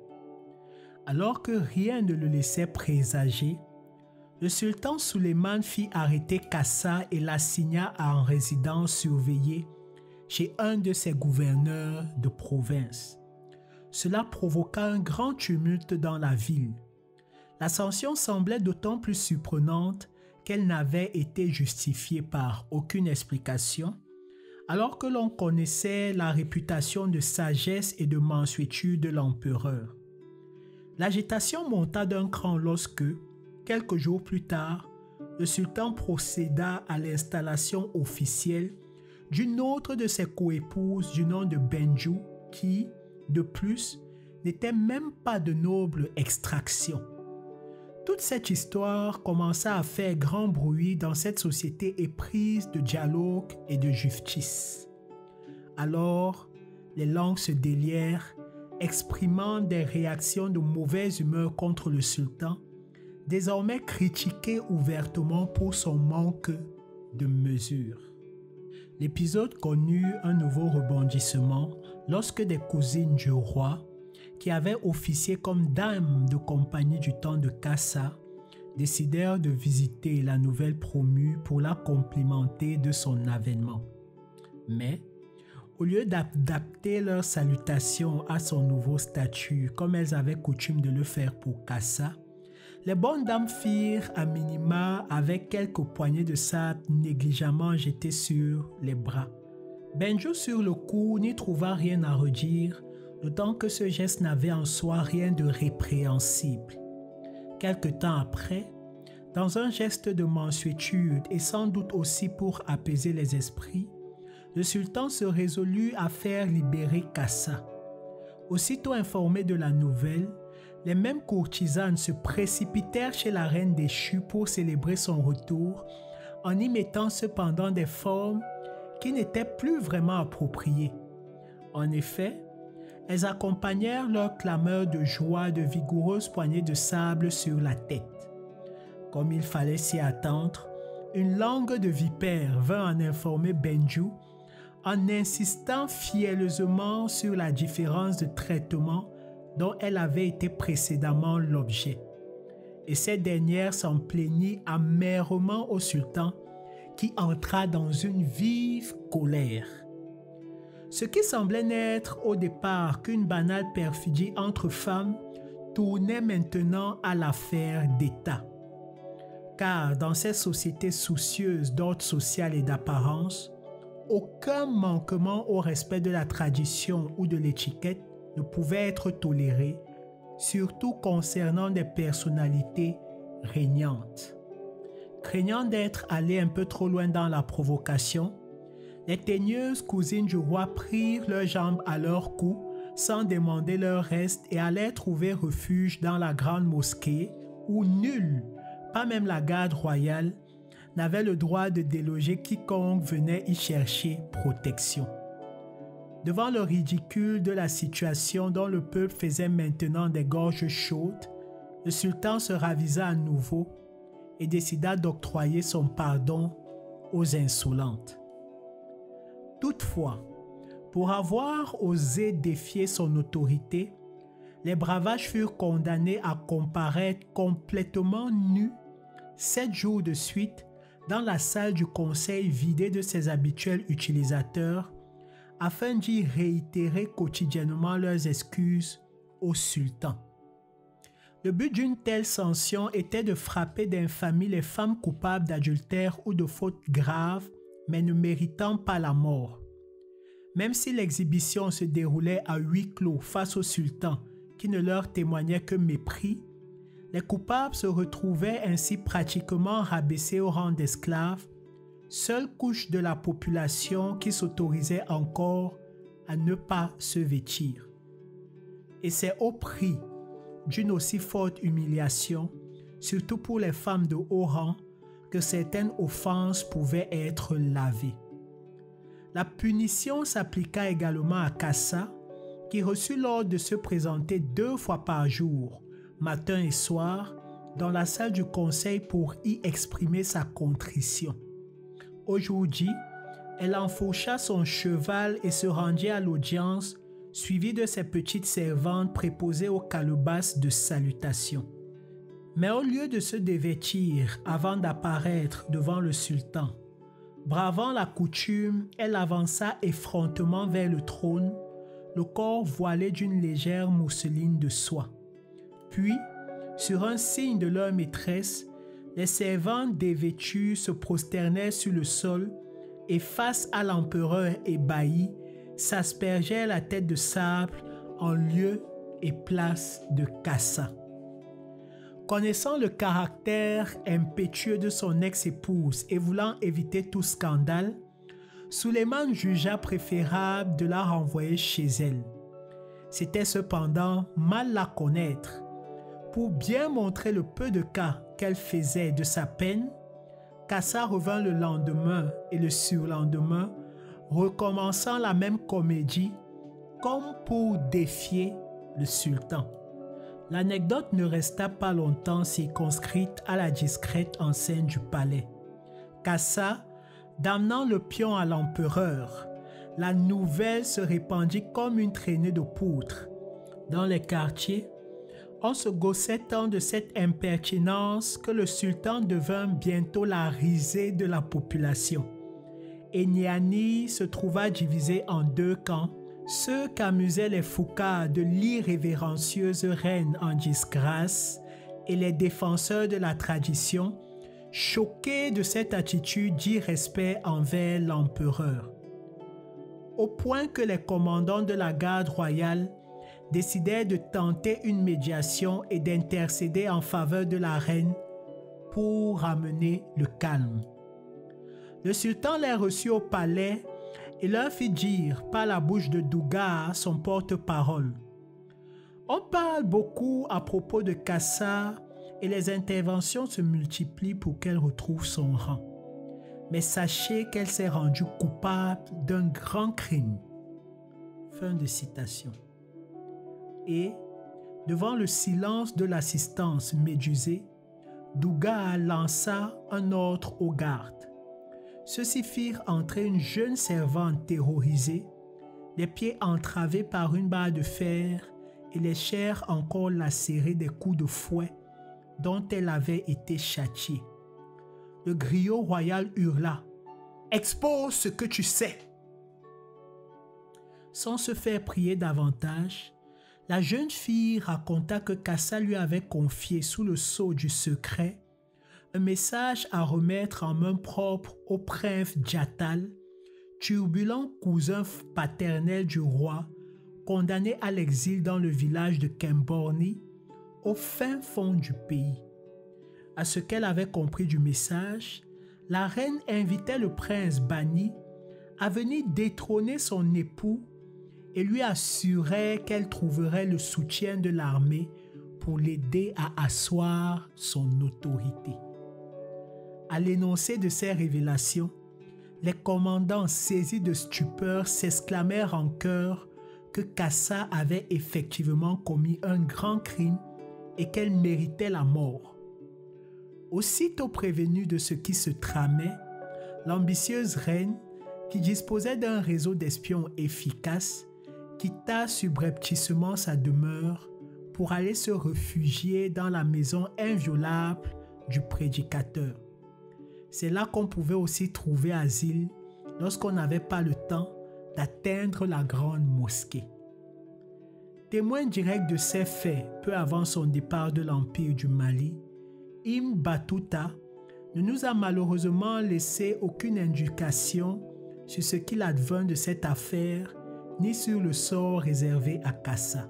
Alors que rien ne le laissait présager, le sultan Suleiman fit arrêter Kassa et l'assigna en résidence surveillée chez un de ses gouverneurs de province. Cela provoqua un grand tumulte dans la ville. L'ascension semblait d'autant plus surprenante qu'elle n'avait été justifiée par aucune explication, alors que l'on connaissait la réputation de sagesse et de mansuétude de l'empereur. L'agitation monta d'un cran lorsque, quelques jours plus tard, le sultan procéda à l'installation officielle d'une autre de ses coépouses du nom de Benju qui, de plus, n'était même pas de noble extraction. Toute cette histoire commença à faire grand bruit dans cette société éprise de dialogue et de justice. Alors, les langues se délièrent, exprimant des réactions de mauvaise humeur contre le sultan, désormais critiqué ouvertement pour son manque de mesure. L'épisode connut un nouveau rebondissement lorsque des cousines du roi, qui avaient officié comme dames de compagnie du temps de Kassa, décidèrent de visiter la nouvelle promue pour la complimenter de son avènement. Mais, au lieu d'adapter leur salutation à son nouveau statut comme elles avaient coutume de le faire pour Kassa, les bonnes dames firent à minima avec quelques poignées de sable négligemment jetées sur les bras. Benju sur le coup n'y trouva rien à redire, d'autant que ce geste n'avait en soi rien de répréhensible. Quelque temps après, dans un geste de mansuétude et sans doute aussi pour apaiser les esprits, le sultan se résolut à faire libérer Kassa. Aussitôt informés de la nouvelle, les mêmes courtisanes se précipitèrent chez la reine déchue pour célébrer son retour, en y mettant cependant des formes qui n'étaient plus vraiment appropriées. En effet, elles accompagnèrent leurs clameurs de joie de vigoureuses poignées de sable sur la tête. Comme il fallait s'y attendre, une langue de vipère vint en informer Benju en insistant fielleusement sur la différence de traitement dont elle avait été précédemment l'objet. Et cette dernière s'en plaignit amèrement au sultan qui entra dans une vive colère. Ce qui semblait n'être au départ qu'une banale perfidie entre femmes tournait maintenant à l'affaire d'État. Car dans ces sociétés soucieuses d'ordre social et d'apparence, aucun manquement au respect de la tradition ou de l'étiquette ne pouvait être toléré, surtout concernant des personnalités régnantes. Craignant d'être allées un peu trop loin dans la provocation, les teigneuses cousines du roi prirent leurs jambes à leur cou sans demander leur reste et allèrent trouver refuge dans la grande mosquée où nul, pas même la garde royale, n'avait le droit de déloger quiconque venait y chercher protection. Devant le ridicule de la situation dont le peuple faisait maintenant des gorges chaudes, le sultan se ravisa à nouveau et décida d'octroyer son pardon aux insolentes. Toutefois, pour avoir osé défier son autorité, les bravages furent condamnés à comparaître complètement nus 7 jours de suite dans la salle du conseil vidée de ses habituels utilisateurs afin d'y réitérer quotidiennement leurs excuses au sultan. Le but d'une telle sanction était de frapper d'infamie les femmes coupables d'adultère ou de fautes graves, mais ne méritant pas la mort. Même si l'exhibition se déroulait à huis clos face au sultan, qui ne leur témoignait que mépris, les coupables se retrouvaient ainsi pratiquement rabaissés au rang d'esclaves, seule couche de la population qui s'autorisait encore à ne pas se vêtir. Et c'est au prix d'une aussi forte humiliation, surtout pour les femmes de haut rang, que certaines offenses pouvaient être lavées. La punition s'appliqua également à Kassa, qui reçut l'ordre de se présenter 2 fois par jour, matin et soir, dans la salle du conseil pour y exprimer sa contrition. Aujourd'hui, elle enfourcha son cheval et se rendit à l'audience, suivie de ses petites servantes préposées aux calebasses de salutation. Mais au lieu de se dévêtir avant d'apparaître devant le sultan, bravant la coutume, elle avança effrontément vers le trône, le corps voilé d'une légère mousseline de soie. Puis, sur un signe de leur maîtresse, les servantes dévêtues se prosternèrent sur le sol et face à l'empereur ébahi, s'aspergeaient la tête de sable en lieu et place de Kassa. Connaissant le caractère impétueux de son ex-épouse et voulant éviter tout scandale, Suleiman jugea préférable de la renvoyer chez elle. C'était cependant mal la connaître. Pour bien montrer le peu de cas qu'elle faisait de sa peine, Kassa revint le lendemain et le surlendemain, recommençant la même comédie comme pour défier le sultan. L'anecdote ne resta pas longtemps circonscrite à la discrète enceinte du palais. Kassa, damnant le pion à l'empereur, la nouvelle se répandit comme une traînée de poutres. Dans les quartiers, on se gaussait tant de cette impertinence que le sultan devint bientôt la risée de la population. Et Niani se trouva divisé en deux camps, ceux qu'amusaient les foucas de l'irrévérencieuse reine en disgrâce et les défenseurs de la tradition, choqués de cette attitude d'irrespect envers l'empereur. Au point que les commandants de la garde royale décidèrent de tenter une médiation et d'intercéder en faveur de la reine pour ramener le calme. Le sultan les reçut au palais et leur fit dire par la bouche de Douga, son porte-parole. On parle beaucoup à propos de Kassa et les interventions se multiplient pour qu'elle retrouve son rang. Mais sachez qu'elle s'est rendue coupable d'un grand crime. Fin de citation. Et, devant le silence de l'assistance médusée, Douga lança un ordre aux gardes. Ceux-ci firent entrer une jeune servante terrorisée, les pieds entravés par une barre de fer et les chairs encore lacérées des coups de fouet dont elle avait été châtiée. Le griot royal hurla « Expose ce que tu sais !» Sans se faire prier davantage, la jeune fille raconta que Kassa lui avait confié sous le sceau du secret un message à remettre en main propre au prince Djatal, turbulent cousin paternel du roi, condamné à l'exil dans le village de Kemborni, au fin fond du pays. À ce qu'elle avait compris du message, la reine invitait le prince banni à venir détrôner son époux et lui assurait qu'elle trouverait le soutien de l'armée pour l'aider à asseoir son autorité. À l'énoncé de ces révélations, les commandants saisis de stupeur s'exclamèrent en chœur que Kassa avait effectivement commis un grand crime et qu'elle méritait la mort. Aussitôt prévenue de ce qui se tramait, l'ambitieuse reine, qui disposait d'un réseau d'espions efficace, quitta subrepticement sa demeure pour aller se réfugier dans la maison inviolable du prédicateur. C'est là qu'on pouvait aussi trouver asile lorsqu'on n'avait pas le temps d'atteindre la grande mosquée. Témoin direct de ces faits peu avant son départ de l'Empire du Mali, Ibn Battuta ne nous a malheureusement laissé aucune indication sur ce qu'il advint de cette affaire ni sur le sort réservé à Kassa.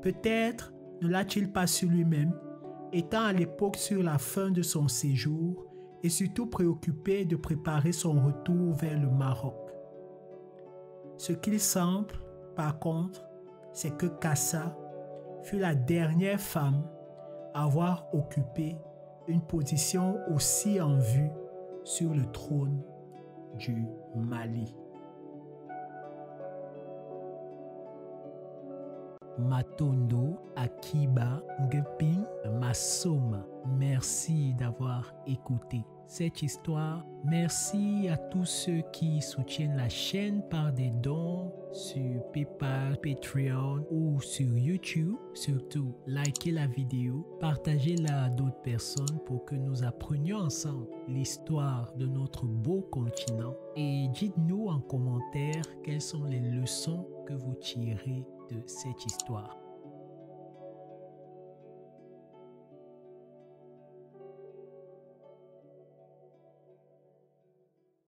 Peut-être ne l'a-t-il pas su lui-même, étant à l'époque sur la fin de son séjour et surtout préoccupé de préparer son retour vers le Maroc. Ce qu'il semble, par contre, c'est que Kassa fut la dernière femme à avoir occupé une position aussi en vue sur le trône du Mali. Matondo Akiba Ngeping Masoma. Merci d'avoir écouté cette histoire. Merci à tous ceux qui soutiennent la chaîne par des dons sur PayPal, Patreon ou sur YouTube. Surtout, likez la vidéo, partagez-la à d'autres personnes pour que nous apprenions ensemble l'histoire de notre beau continent. Et dites-nous en commentaire quelles sont les leçons que vous tirez de cette histoire.